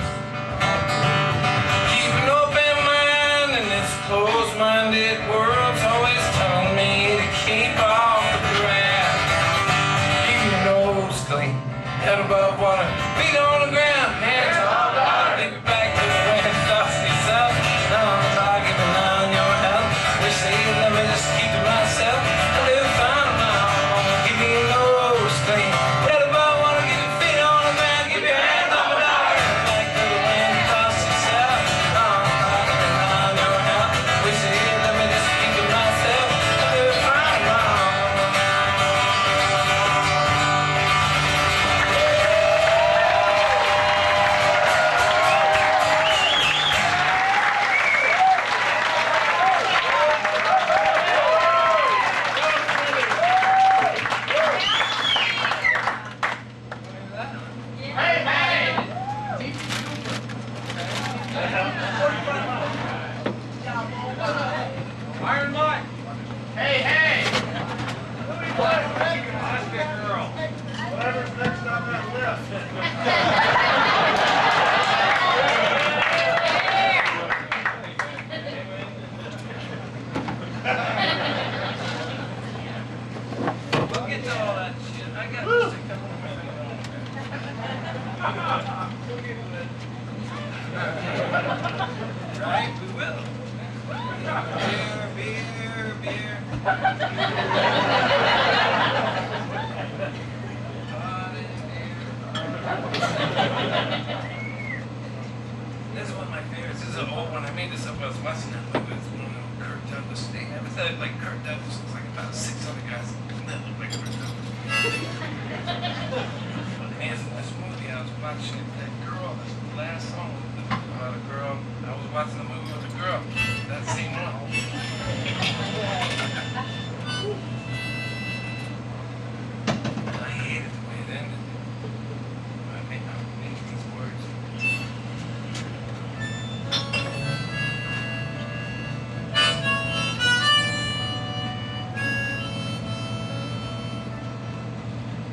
Keep an open mind in this closed-minded world's always telling me to keep off the grass. Keep your nose clean, head above water, feet on the ground, hands on water, keep your back to the wind, toss yourself. No one's like it on your health. We say, let me just keep to myself. I live fine on my own. Keep your nose clean, head above water, keep your feet on the ground, keep your hands on the dollar, back to the wind, toss yourself. No one's like it on your health. We say, let me just keep to myself. I live fine on my own. Right? We will. Beer, beer, beer. This is one of my favorites. This is an old one. I made this up when I was watching that movie. It's one of Kurt Douglas. They never thought like Kurt Douglas looks like about 6 other guys that look like Kurt Douglas. And in this movie, I was watching that girl, the last song about a girl. I was watching the movie with a girl. That same one. I hated the way it ended. I made these words.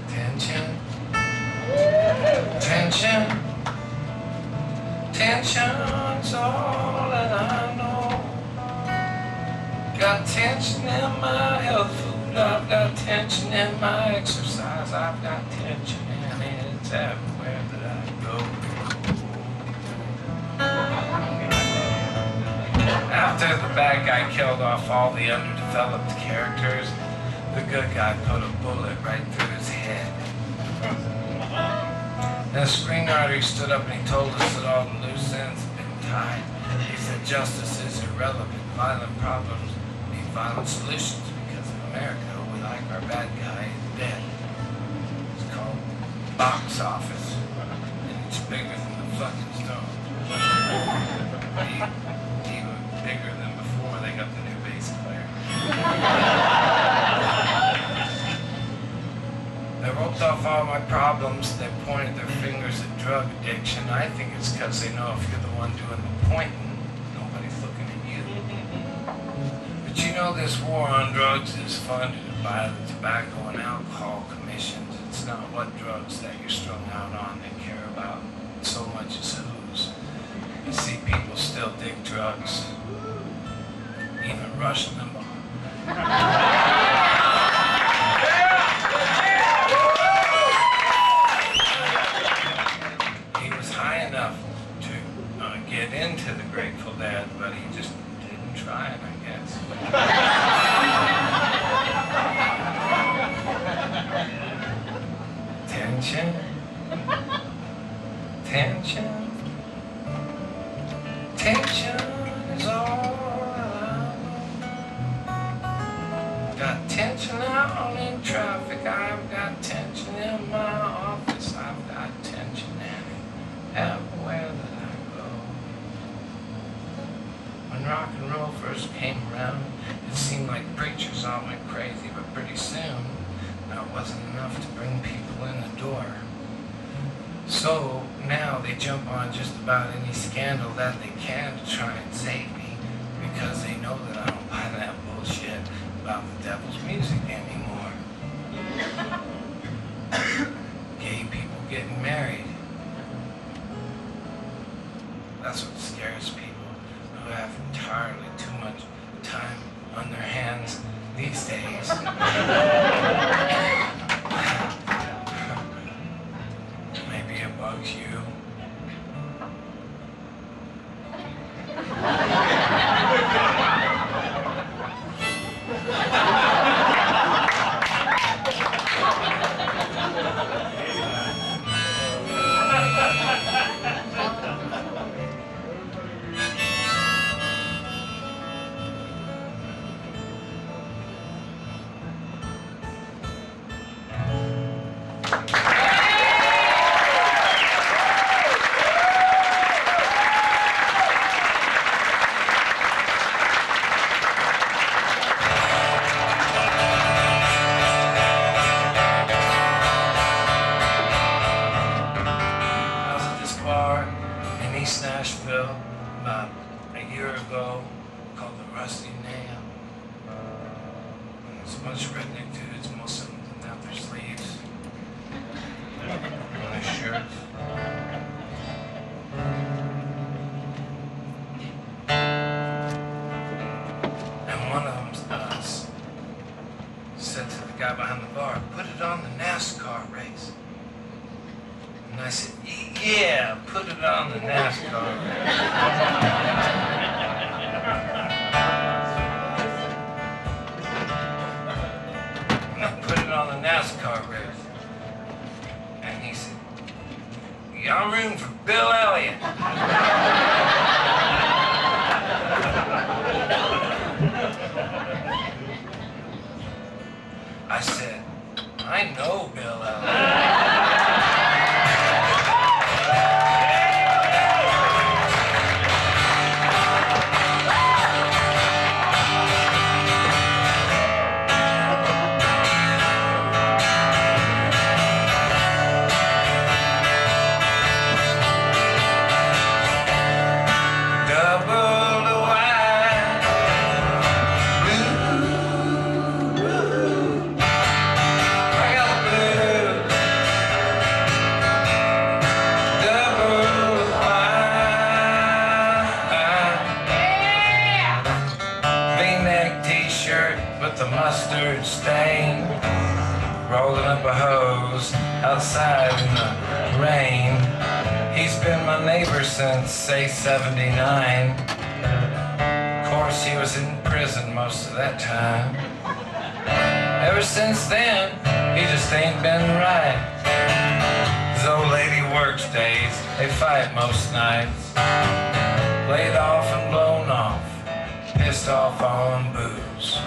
Tension. Tension. Tension's all that I know. Got tension in my health food. I've got tension in my exercise. I've got tension and it's everywhere that I go. After the bad guy killed off all the underdeveloped characters, the good guy put a bullet right through his head. And the screenwriter stood up and he told us that all the loose ends had been tied. He said justice is irrelevant. Violent problems need violent solutions because in America we like our bad guy dead. It's called box office. And it's bigger than the fucking stone. Even bigger than before they got the new bass player. They roped off all my problems. They pointed their fingers at drug addiction. I think it's because they know if you're the one doing the pointing, nobody's looking at you. But you know this war on drugs is funded by the Tobacco and Alcohol Commissions. It's not what drugs that you're strung out on they care about so much as whose. You see, people still dig drugs, even Rush Limbaugh. Get into the Grateful Dead, but he just didn't try it, I guess. Tension. Tension. Tension is all I know. Got tension out in traffic. I've got tension in my office. I've got tension in everywhere that I go. When rock and roll first came around, it seemed like preachers all went crazy, but pretty soon, that wasn't enough to bring people in the door. So now they jump on just about any scandal that they can to try and save me, because they know that I don't buy that bullshit about the devil's music anymore. Gay people getting married. That's what scares people who have entirely too much time on their hands these days. Maybe it bugs you. About a year ago, called the Rusty Nail. It's a bunch of redneck dudes, most of them without their sleeves, on their shirts. And one of them said to the guy behind the bar, "Put it on the NASCAR race." And I said, "Yeah, put it on the NASCAR race." a mustard stain, rolling up a hose outside in the rain. He's been my neighbor since, say, 79. Of course, he was in prison most of that time. Ever since then, he just ain't been right. His old lady works days, they fight most nights. Laid off and blown off, pissed off on booze.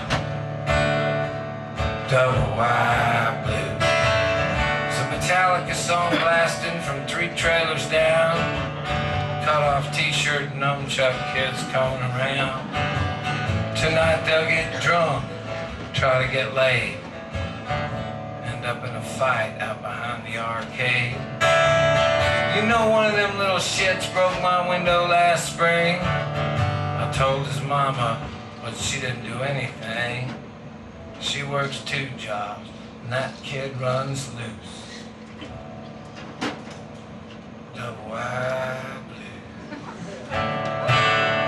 Double wide blues. It's a Metallica song blasting from 3 trailers down. Cut off t-shirt and nunchuck kids coming around. Tonight they'll get drunk, try to get laid, end up in a fight out behind the arcade. You know, one of them little shits broke my window last spring. I told his mama, but she didn't do anything. She works 2 jobs, and that kid runs loose. Double wide blue.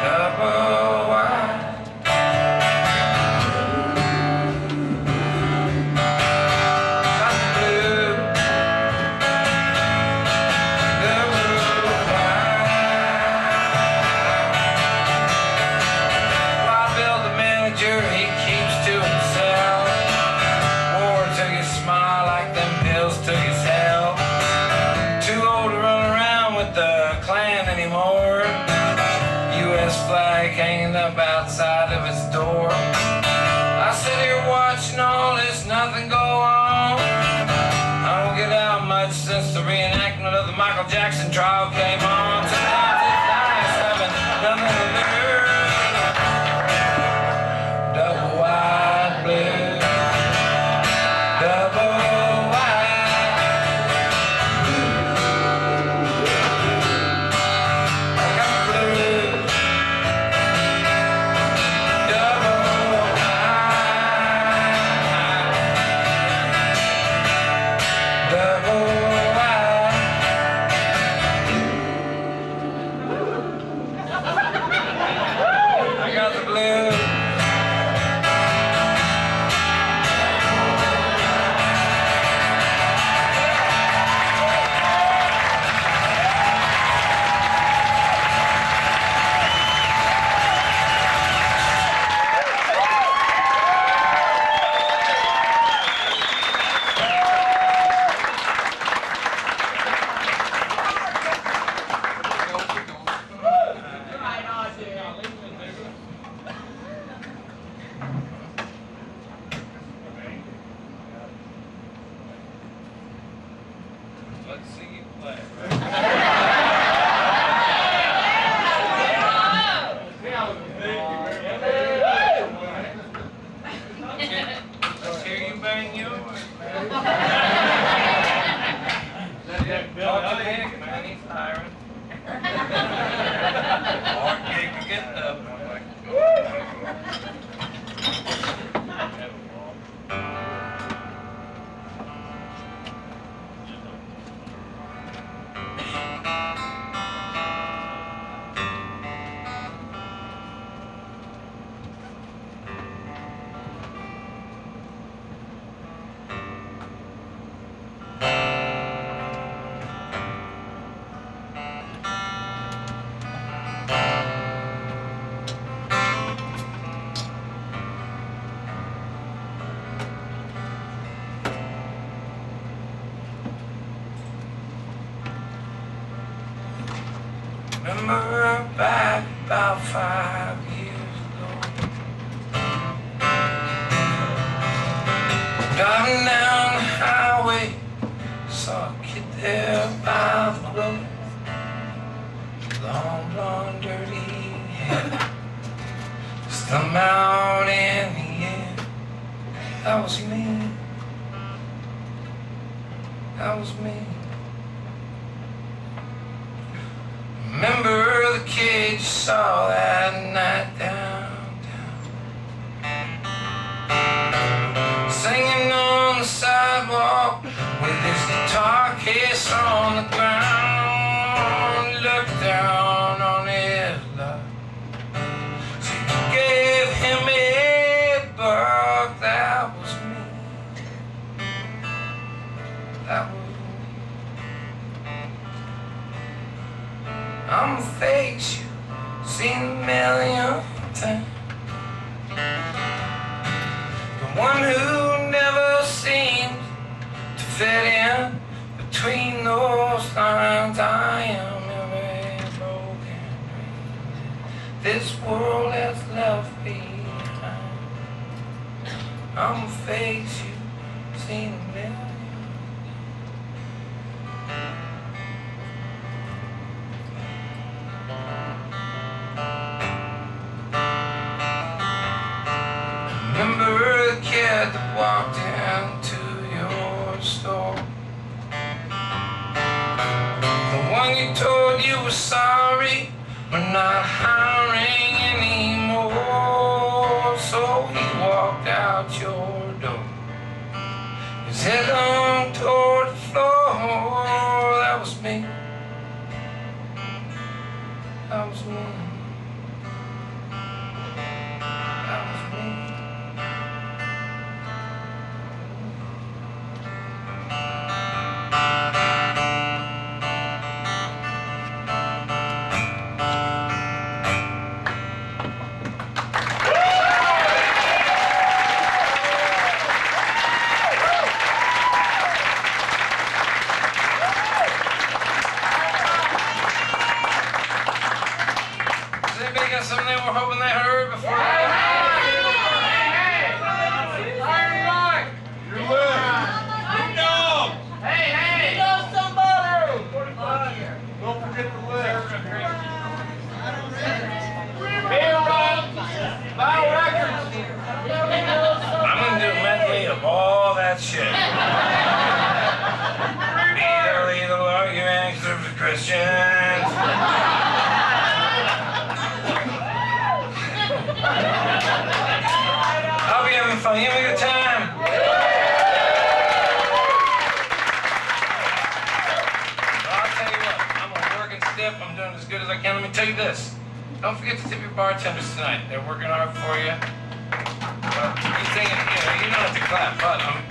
Double wide. Hanging up outside of his door. I sit here watching all this nothing go on. I don't get out much since the reenactment of the Michael Jackson trial came on. Sometimes it's nice having nothing to lose. Double wide blue. Double Let's see you play. Let's hear you bang yours. Talk to the hick, man, he's hiring. Hard gig to get up. Remember back about 5 years ago, driving down the highway, saw a kid there by the road, long blonde dirty hair, just come out in the air. That was me, that was me. Remember the kid you saw that night downtown, singing on the sidewalk with his guitar case on the ground. He looked down on his luck, so you gave him $8 that face you seen a million times. The one who never seems to fit in between those lines. I am every broken dream this world has left behind. I'm a face you've seen a million. Remember the kid that walked into your store, the one you told you was sorry, we're not hiring anymore. So he walked out your door, his head hung toward the floor. That was me. That was me. That was me. Something they were hoping they heard before they Iron Mike! You're lit! Dog! Hey! You know somebody! 45. Don't forget the list. Beer runs, buy records. I'm gonna do a medley of all that shit. Be the Lord, you answer for Christians. I'll be having fun. You have a good time. Well, I'll tell you what. I'm working stiff. I'm doing as good as I can. Let me tell you this. Don't forget to tip your bartenders tonight. They're working hard for you. You think, you don't have to clap, but I'm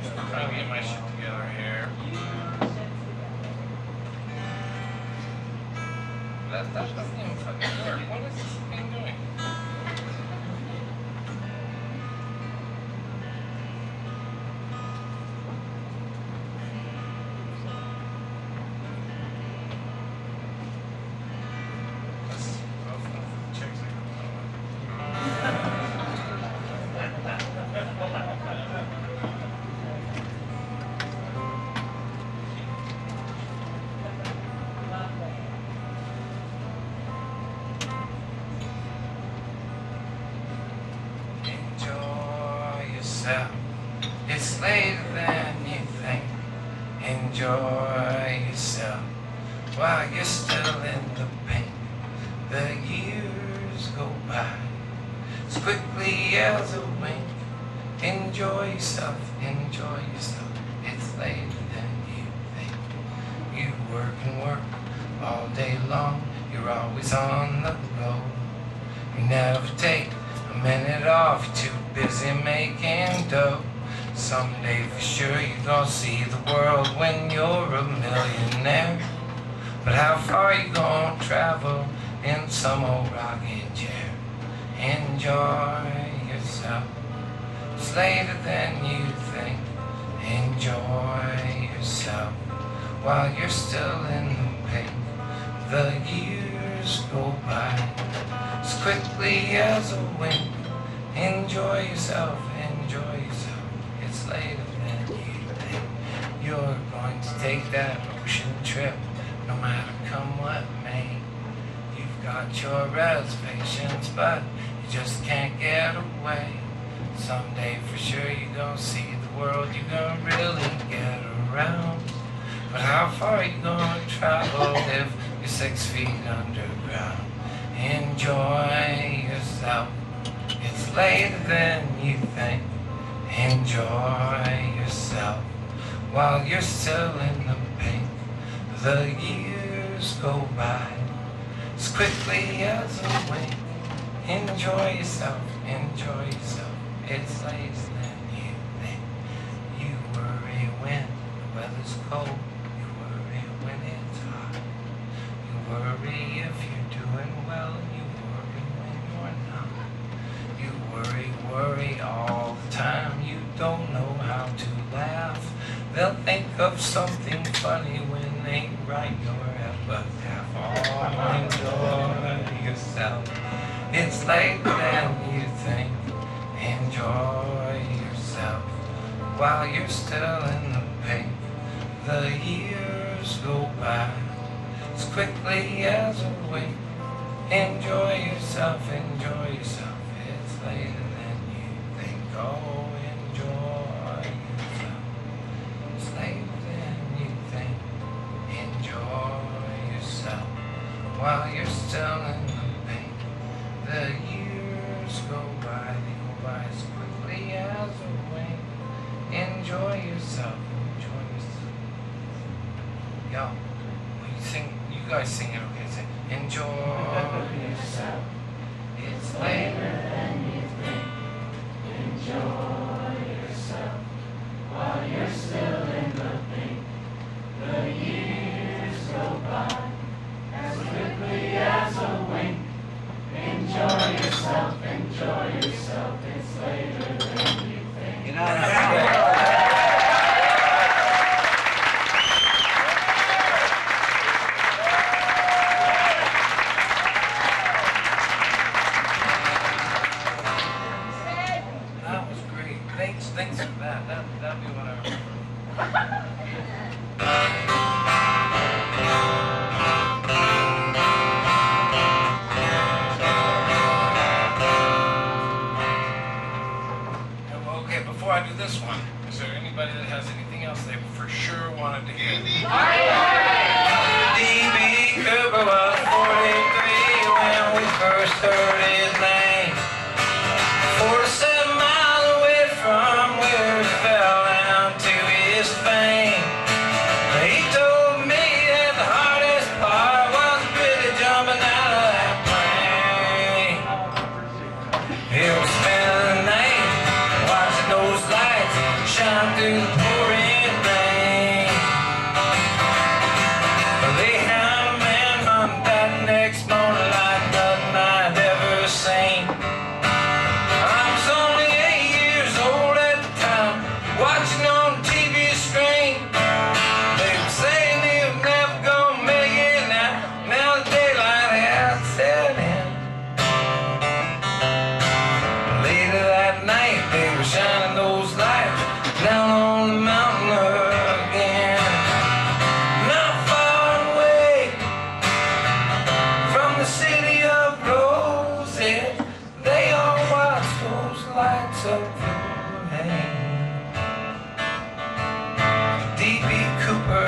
just trying to get my shit together here. That doesn't even fucking work. What is this thing doing? Let's both check it It's later than you think. Enjoy yourself while you're still in the pain. The years go by as quickly as a wink. Enjoy yourself, enjoy yourself. It's later than you think. You work and work all day long. You're always on the road. You never take a minute off. You're too busy making dough. Someday for sure you're gonna see the world when you're a millionaire. But how far you gonna travel in some old rocking chair? Enjoy yourself. It's later than you think. Enjoy yourself while you're still in the pink. The years go by as quickly as a wink. Enjoy yourself, enjoy yourself. It's later than you think. You're going to take that ocean trip, no matter come what may. You've got your reservations, but you just can't get away. Someday for sure you're gonna see the world, you're gonna really get around. But how far are you gonna travel if you're 6 feet underground? Enjoy yourself. It's later than you think. Enjoy yourself while you're still in the pink. The years go by as quickly as a wink. Enjoy yourself, enjoy yourself. It's later than you think. You worry when the weather's cold. You worry when of something funny when they write your epitaph. Oh, enjoy yourself. It's later than you think. Enjoy yourself while you're still in the pink. The years go by as quickly as a wink. Enjoy yourself, enjoy yourself. It's later than you think. Oh, enjoy yourself. It's later than you think. Enjoy yourself while you're still in the pink. The years go by, they go by as quickly as a wink. Enjoy yourself, enjoy yourself. Yo, will you sing? You guys sing it, okay? Say, enjoy yourself. It's later than you think. Enjoy yourself while you're still in the pink. The years go by as quickly as a wink. Enjoy yourself, enjoy yourself. It's later than you think. You know, Thanks for that. That'd be what I remember. Okay, before I do this one, is there anybody that has anything else they for sure wanted to hear? D.B. Cooper was 43 when we first heard his name. 47 miles away from where he fell down to his fame. He told me that the hardest part was really jumping out of that plane. He was spending the night watching those lights shine through the pouring rain. They had a manhunt that next morning like nothing I'd ever seen. Watching on the TV screen, they were saying they were never gonna make it. Now the daylight has set in. Later that night, they were shining those lights down on the mountain again. Not far away from the city of roses, they all watched those lights overhang. D.B. Cooper.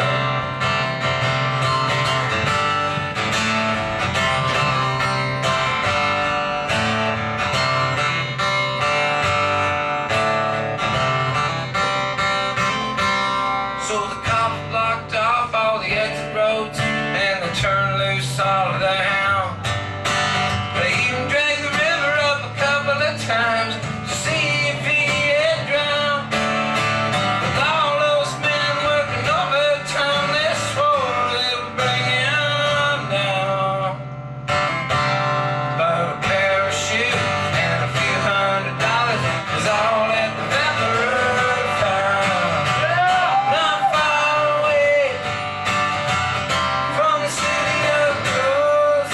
So the cops blocked off all the exit roads and they turned loose all of the hound. They even dragged the river up a couple of times to see if he had drowned. With all those men working overtime, they swore they would bring him down. But a parachute and a few $100 is all that the Tavern found. Not far away from the city of roses.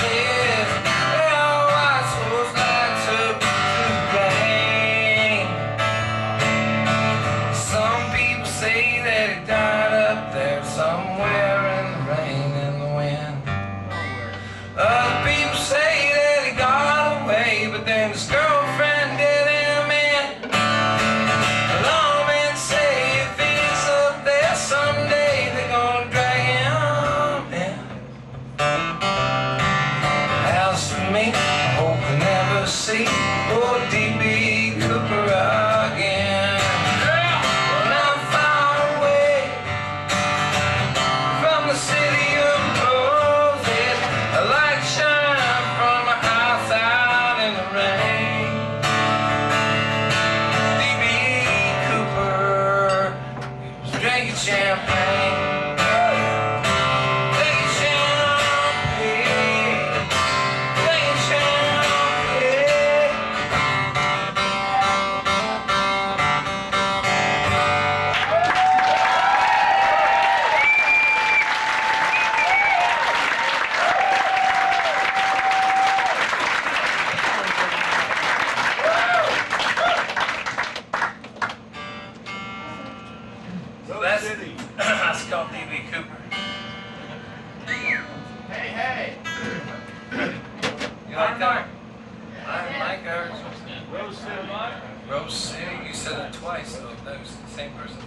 same person.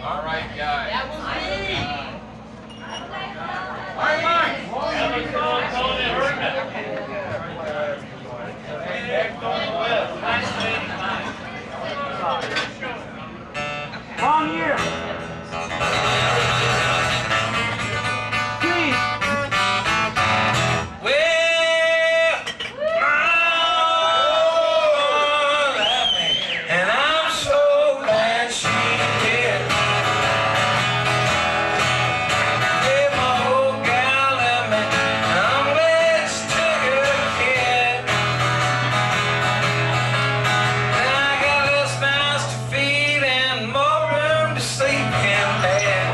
All right, guys. That was me. All right, Mike. Long year. Please. And I'm so glad she did. Gave my old gal to me, and I'm glad she took her kid. And I got less mouths to feed and more room to sleep in bed.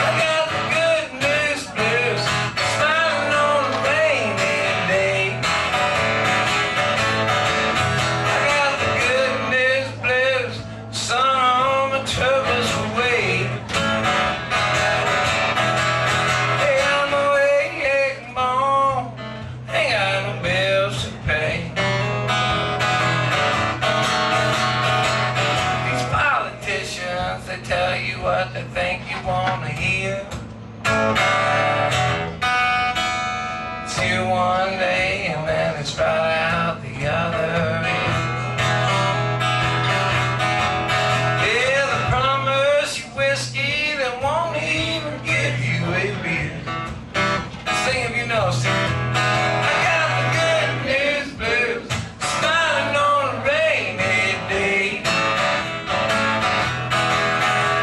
I got the good news blues, smiling on a rainy day. I got the good news blues, sun on my troubles away. Ain't got no egg bone, ain't got no bills to pay. These politicians, they tell you what they think you wanna hear. It's here one day and then it's right out the other end. Yeah, they promise you whiskey, they won't even give you a beer. Sing if you know, sing. I got the good news blues, smiling on a rainy day.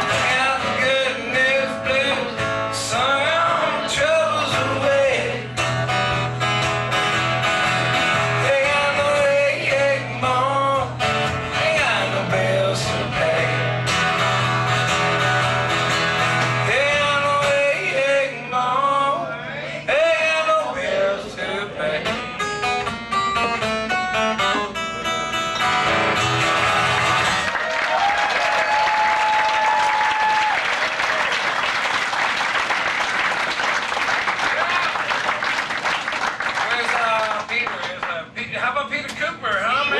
I got the good news blues, sung all my troubles away. Ain't got no egg bone, ain't got no bills to pay. Ain't got no egg bone, ain't got no bills to pay. Where's Peter? Peter? How about Peter Cooper, huh, man?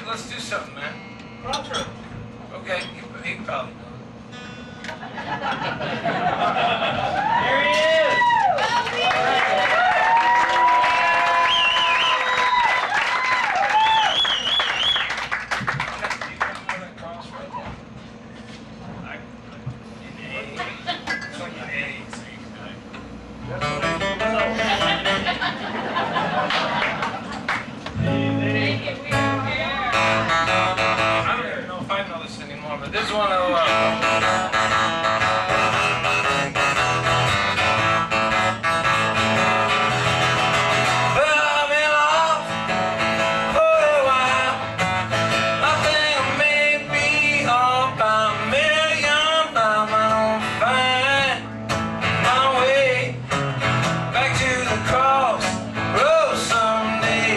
Let's do something, man. Okay, he probably knows. Here he is. It's like an A. I don't even know if I know this anymore, but this is one of well, I've been off for a while. I think I may be off by a million miles. I don't find my way back to the cross road someday.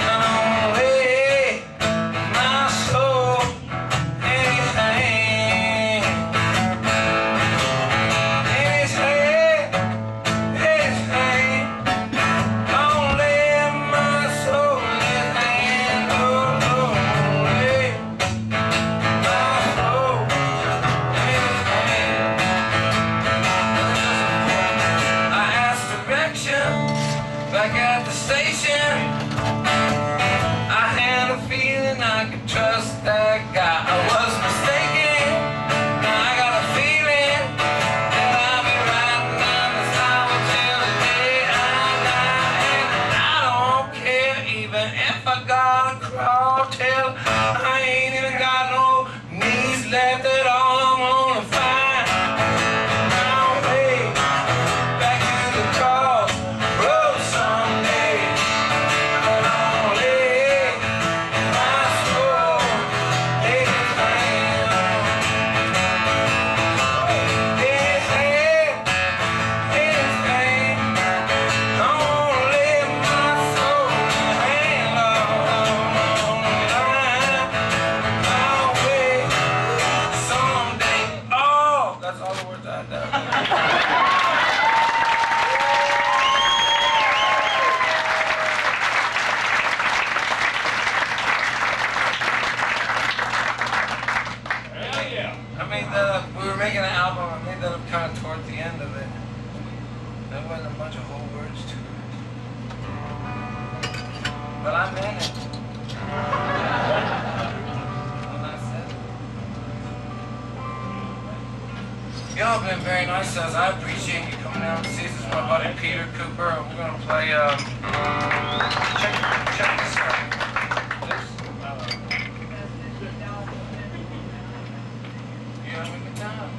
And on the way, my soul, anything 5 minutes. Well, that's it. Y'all been very nice to us. I appreciate you coming out to see us. This is my buddy Peter Cooper. We're gonna play, check this out. You having a good time?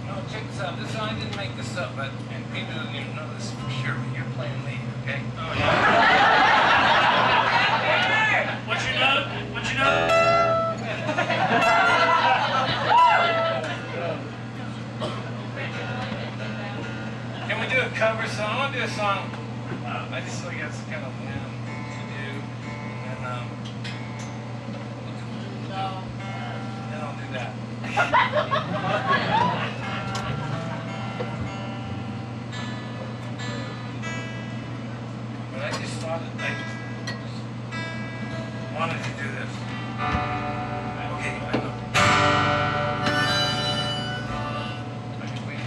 No, check this out. This I didn't make this up, but and Peter doesn't even know this for sure, but you're playing lead, okay? Oh, yeah. What you know? What you know? Can we do a cover song? I want to do a song. I just feel like that's kind of whim to do. And then I'll do that. But I just thought I wanted to do this. Okay, I know. Okay, wait.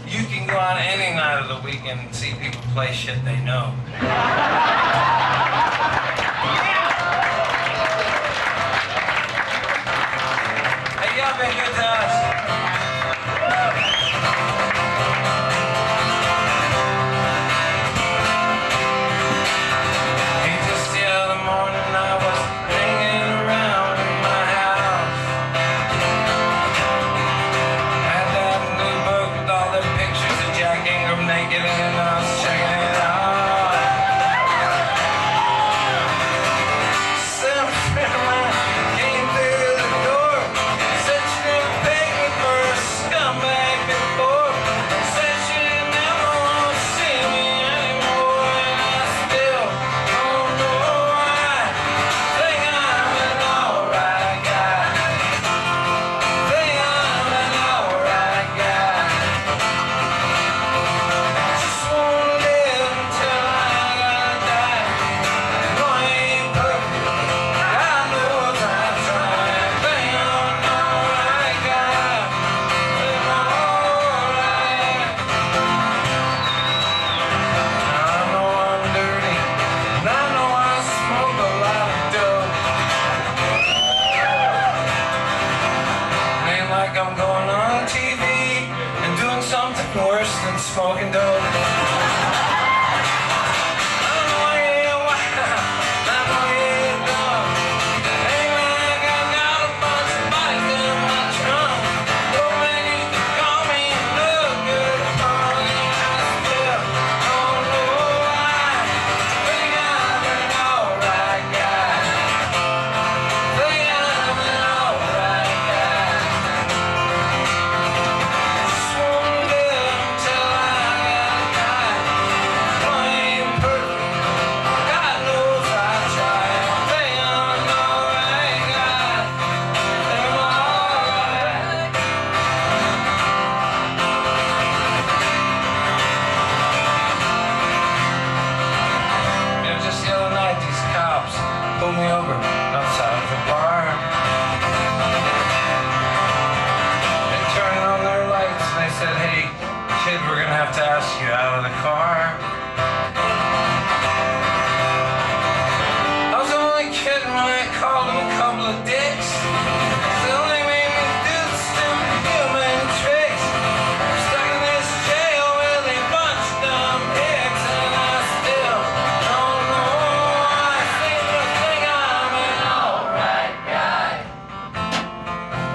You can go out any night of the weekend and see people play shit they know. Hey, y'all been good to us. Hey, just the other morning I was hanging around in my house. Had that new book with all the pictures of Jack Ingram naked and I was checking it out. Some friend of mine came through the door, said she never paid me for a scumbag before. Said she never want to see me anymore, and I still don't know why. Think I'm an alright guy. Think I'm an alright guy. Just wanna live until I gotta die. No, I ain't perfect. God knows I try. Think I'm an alright guy. Think I'm alright. I know I'm dirty, and I know I smoke a lot of dope. It ain't like I'm going on TV and doing something worse than smoking dope. I know I ain't wild, I know I ain't dumb. Ain't like I got a bunch of bodies in my trunk. Oh man, you can call me and look good, and I still don't know why. Think I'm an alright guy. Think I'm an alright guy. Just wanna live until I gotta die. No, I ain't perfect. God knows I try. Think I'm an alright guy. Think I'm alright. It was just the other night, these cops pulled me over outside of the bar. They turned on their lights and they said, "Hey, kid, we're gonna have to ask you out of the car." I was only kidding when I called them a couple of dicks. They only made me do the stupid human tricks. I'm stuck in this jail with a bunch of dumb hicks, and I still don't know why. I seem to think I'm an alright guy.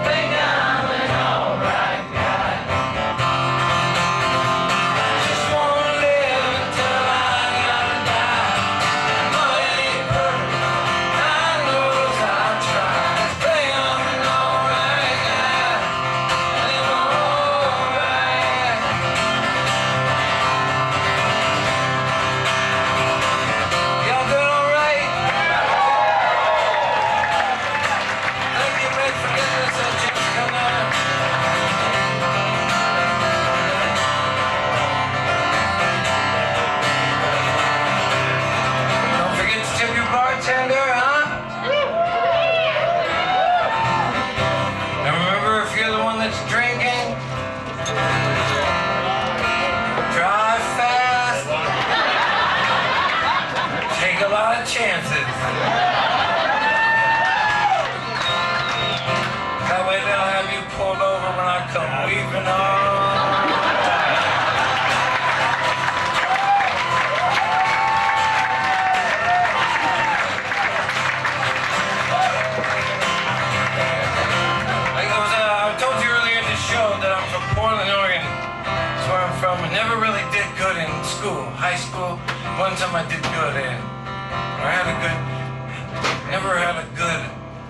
Think I'm an alright guy. Just wanna live until I gotta die. No, I ain't perfect. God knows I try. Think I'm an alright guy. Think I'm alright. Y'all doing alright? Thank you, man, for getting us a chance to come out. Don't forget to tip your bartender, huh? And remember, if you're the one that's drinking, drive fast. Take a lot of chances. That way they'll have you pulled over when I come weaving on. I told you earlier in the show that I'm from Portland, Oregon. That's where I'm from. I never really did good in school. High school, one time I did good in. I had a good, never had a good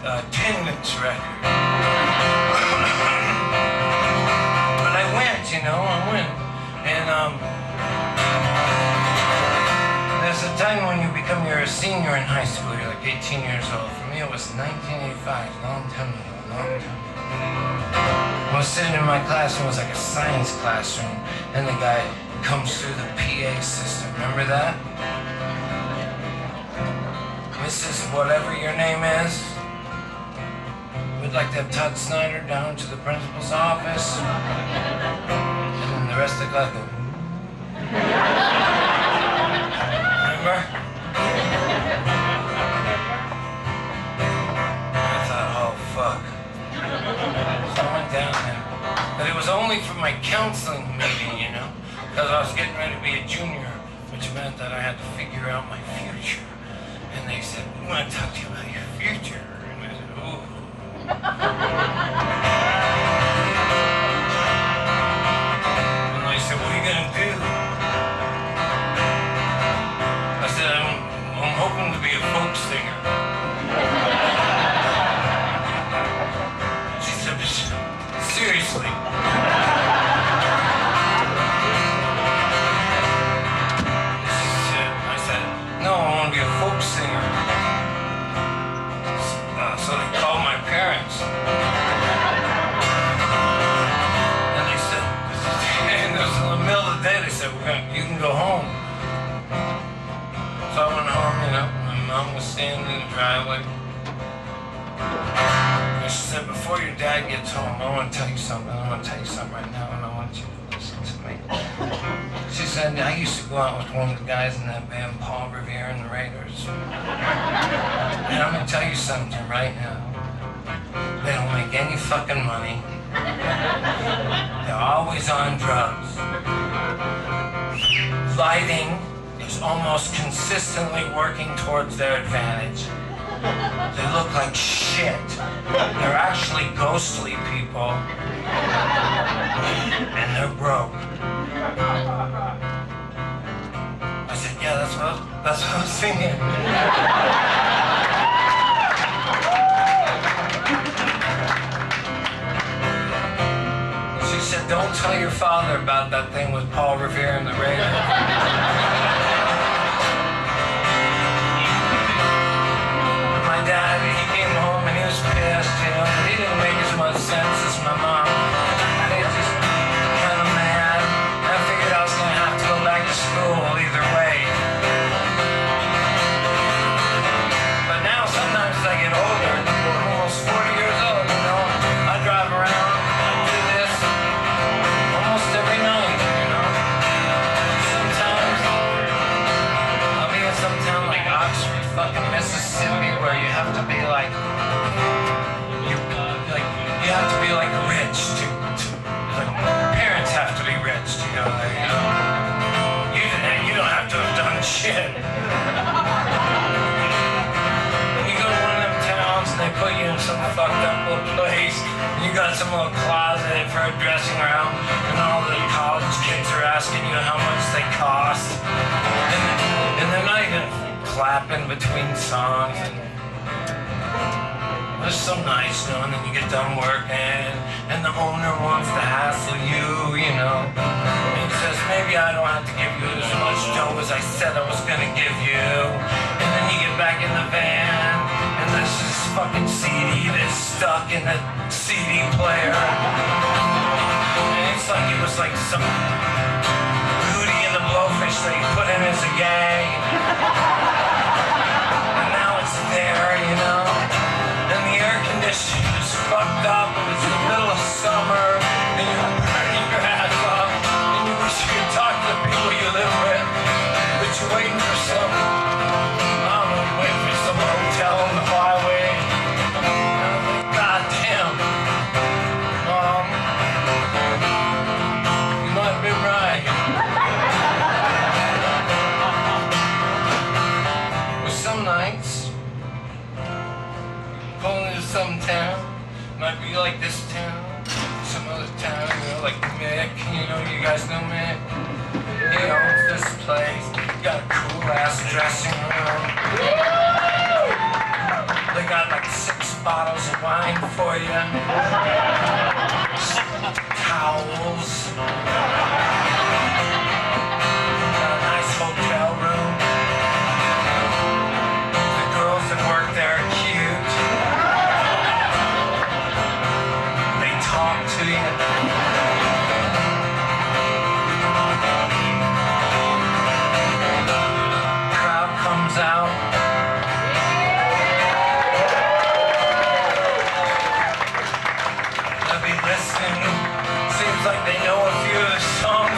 attendance record. But I went, I went. And there's a time when you become, you're a senior in high school, you're like 18 years old. For me, it was 1985, long time ago, long time ago. I was sitting in my classroom, it was like a science classroom, and the guy comes through the PA system. Remember that? Mrs. Whatever your name is, we'd like to have Todd Snider down to the principal's office. And rest of like a... Remember? I thought, oh fuck. So I went down there. But it was only for my counseling meeting, you know? Because I was getting ready to be a junior, which meant that I had to figure out my future. And they said, we want to talk to you about your future. And I said, ooh. And they said, what are you going to do? I said, I'm hoping to be a folk singer. She said, seriously? I said, no, I want to be a folk singer. So they called my parents. And they said, and it was in the middle of the day, they said, you can go home. So I went home, you know, my mom was standing in the driveway. And she said, before your dad gets home, I want to tell you something. I want to tell you something right now, and I want you to listen to me. She said, I used to go out with one of the guys in that band, Paul Revere and the Raiders. And I'm going to tell you something right now. They don't make any fucking money. They're always on drugs. Lighting is almost consistently working towards their advantage. They look like shit. They're actually ghostly people. And they're broke. I said, yeah, that's what I was thinking. She said, don't tell your father about that thing with Paul Revere and the Raiders. My dad, he came home and he was pissed, you know. He didn't make as much sense as my mom. They just kind of mad. I figured I was going to have to go back to school either way. But now sometimes as I get older, I'm almost 40 years old, you know. I drive around, I do this almost every night, you know. Sometimes I'll be in some town like Oxford, fucking Mississippi, where you have to be like, you have to be like rich to like, your parents have to be rich to go there, you know. You don't have to have done shit. You go to one of them towns and they put you in some fucked up little place and you got some little closet for a dressing room and all the college kids are asking you how much they cost. And they're not even clapping between songs. It's so nice, you know, and then you get done working, and the owner wants to hassle you, you know. And he says, maybe I don't have to give you as much dough as I said I was gonna give you. And then you get back in the van, and there's this fucking CD that's stuck in the CD player. And it's like it was like some Booty and the Blowfish that you put in as a gag. And now it's there, you know. And the air conditioning is fucked up, and it's the middle of summer, and you're burning your ass off, and you wish you could talk to the people you live with, but you're waiting for some, I don't know, you're waiting for some hotel on the highway. And I'm like, God damn, Mom, you might have been right. But some nights, pulling into some town, might be like this town, some other town, you know, like Mick, you know, you guys know Mick? He owns this place, got a cool ass dressing room. They got like 6 bottles of wine for you, towels, got a nice hotel room. The girls that work there are cute. Talk to you. Crowd comes out. They'll be listening. Seems like they know a few of the songs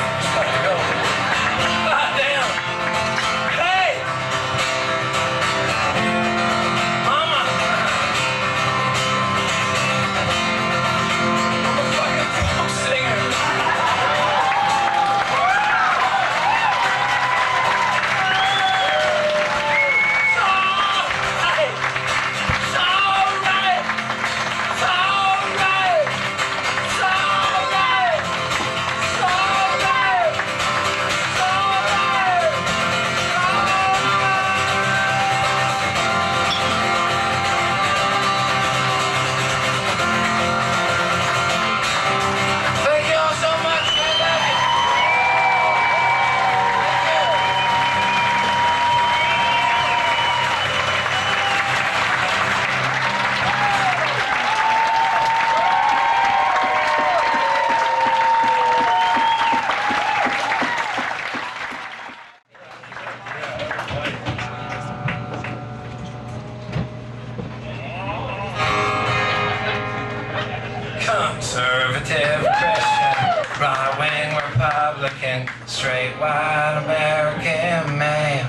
Republican, straight white American male.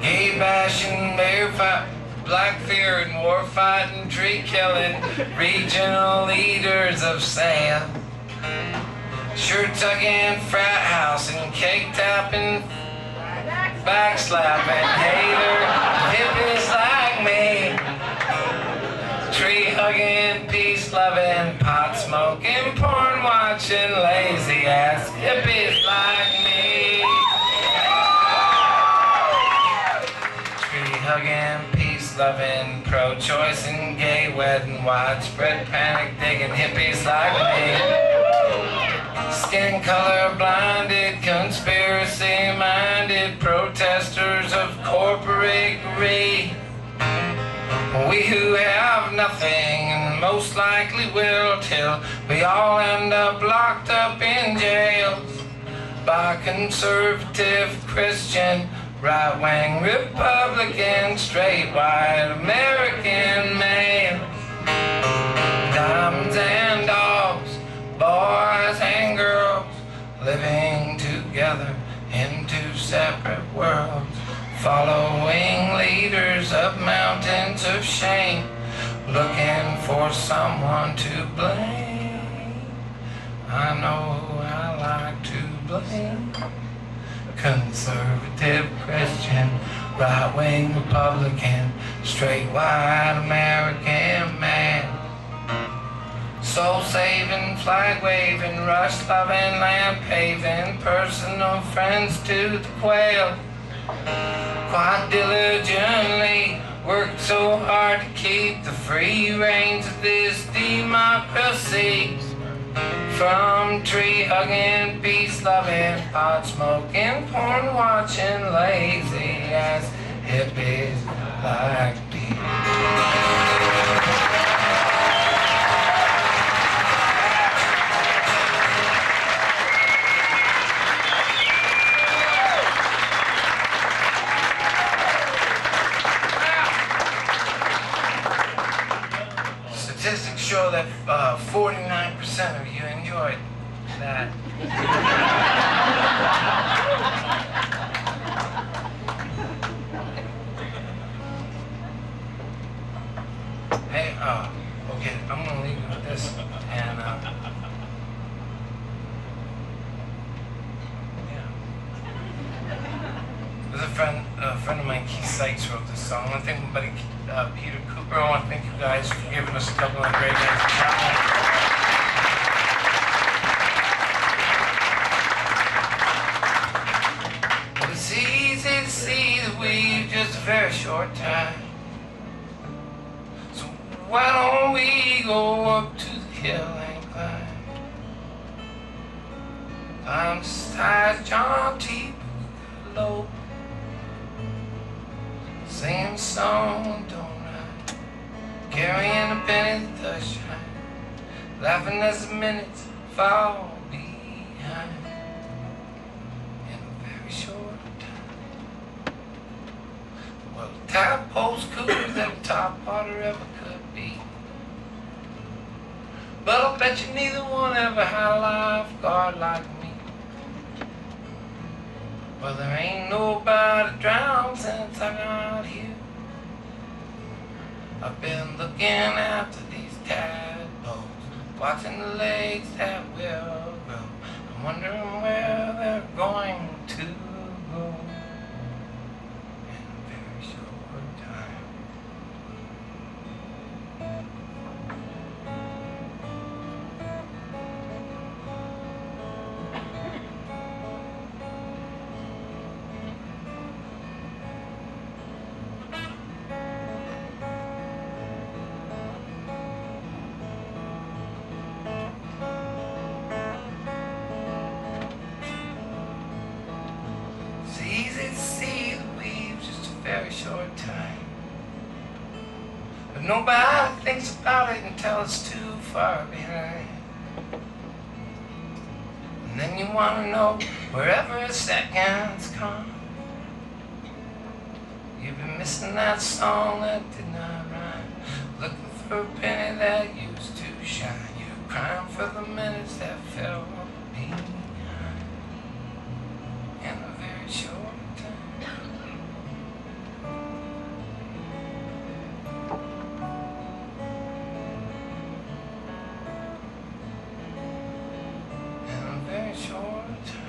Gay bashing, bear fight, black fear and war fighting, tree killing, regional leaders of sale. Shirt tugging, frat house and cake tapping, backslapping, hater, hippies like me. Tree hugging, peace loving, pot smoking, porn watching, lazy ass hippies like me. Tree hugging, peace loving, pro-choice and gay wedding, widespread panic digging hippies like me. Skin color blinded, conspiracy minded, protesters of corporate greed. We who have nothing and most likely will till we all end up locked up in jails by conservative Christian, right-wing Republican, straight white American males. Diamonds and dogs, boys and girls, living together in two separate worlds. Following leaders of mountains of shame, looking for someone to blame. I know I like to blame. Conservative Christian, right-wing Republican, straight white American man. Soul-saving, flag-waving, rush-loving, land-paving, personal friends to the quail. Quite diligently worked so hard to keep the free reins of this democracy. From tree hugging, peace loving, pot smoking, porn watching, lazy ass hippies like me. Statistics show that 49% of you enjoyed that. Hey, okay, I'm gonna leave you with this, and yeah. There's a friend of mine, Keith Sykes, wrote this song. I want to thank my buddy Peter Cooper. I want to thank you guys for giving us a couple of great nights of travel. It's easy to see that we've just a very short time. So why don't we go up to the hill and climb? I'm just tired of John T. Low. Singing a song, don't write, carrying a penny that does shine, laughing as the minutes fall behind in a very short time. Well, the tadpole's cool as every top water ever could be, but I'll bet you neither one ever had a lifeguard like me. Well, there ain't nobody drowned since I got here. I've been looking after these tadpoles, watching the legs that will grow. I'm wondering where they're going to go in a very short time. Easy to see that we've just a very short time, but nobody thinks about it until it's too far behind. And then you want to know wherever a second's come. You've been missing that song that did not rhyme, looking for a penny that used to shine. You're crying for the minutes that fell behind. very short time. In a very short time.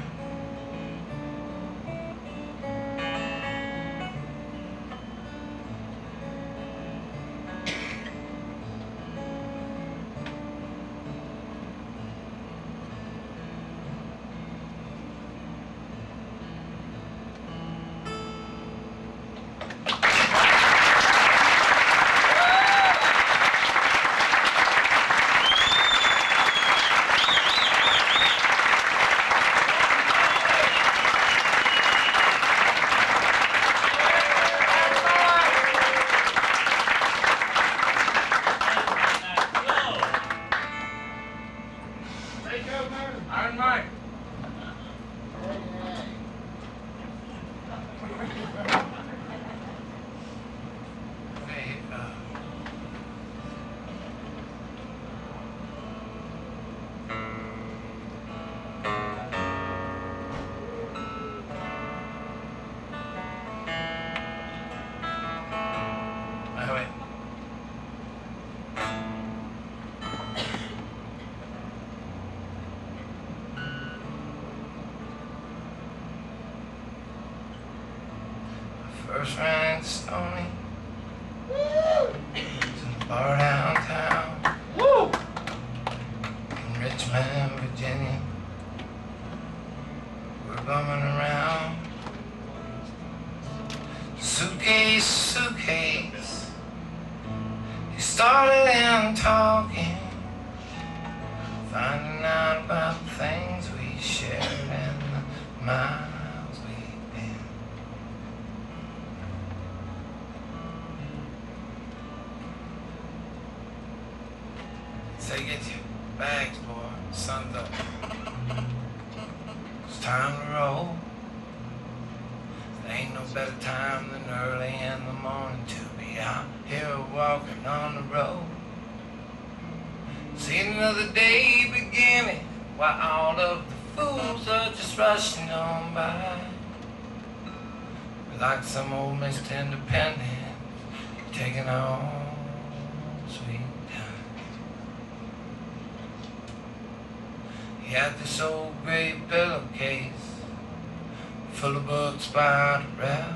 Iron Mike. Hey, wait. First ran to Stony. It's in the bar downtown. Woo! In Richmond, Virginia. We're bumming around. Suitcase, suitcase. He started in talking, finding out about the things we shared and the miles we've been. Say, get your bags, boy. Sun's up. It's time to roll. There ain't no better time than early in the morning to be out here walking on the road. See another day beginning while all of the fools are just rushing on by. We're like some old Mr. Independent taking on sweet time. He had this old gray pillowcase full of books by the rail.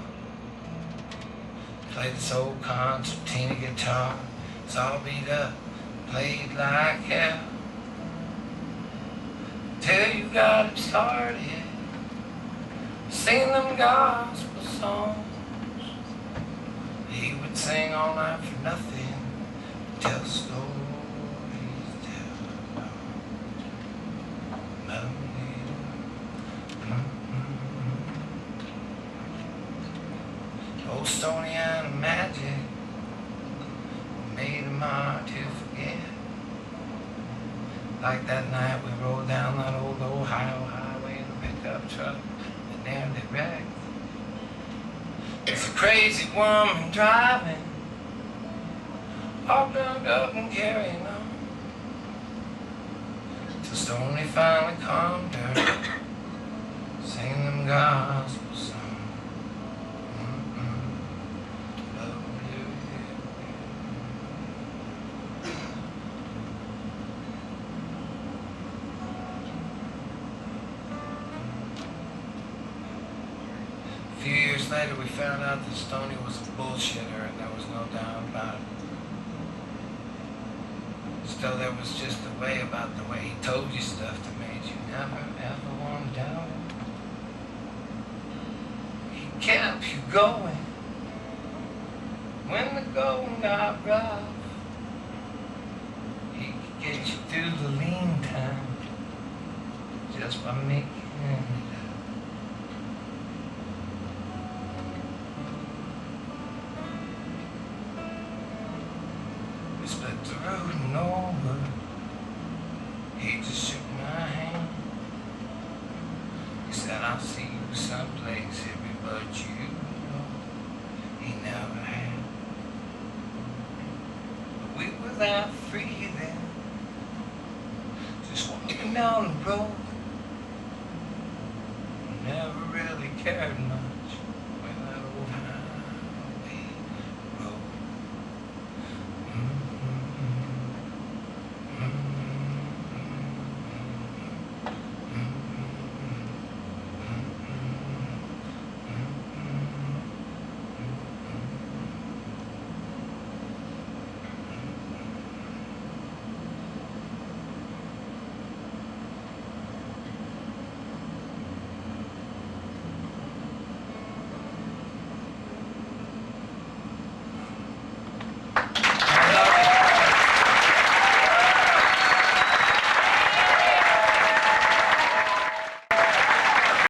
Played this old concertina guitar. It's all beat up, played like hell. Till you got it started, sing them gospel songs. He would sing all night for nothing, tell stories, tell melodies. Old Stoniana magic made him hard to forget. Like that night we rode down that old Ohio highway in a pickup truck that nearly wrecked. It's a crazy woman driving, all gunned up and carrying on, till Stoney finally calmed her, singing them gospel songs. A few years later, we found out that Stoney was a bullshitter, and there was no doubt about it. Still, there was just a way about the way he told you stuff that made you never, ever want to doubt it. He kept you going when the going got rough. He could get you through the lean time just by making it up. We split the road and over. He just shook my hand. He said, I'll see you someplace, hippie, but you know he never had. But we were that free then, just walking down the road. Never really care.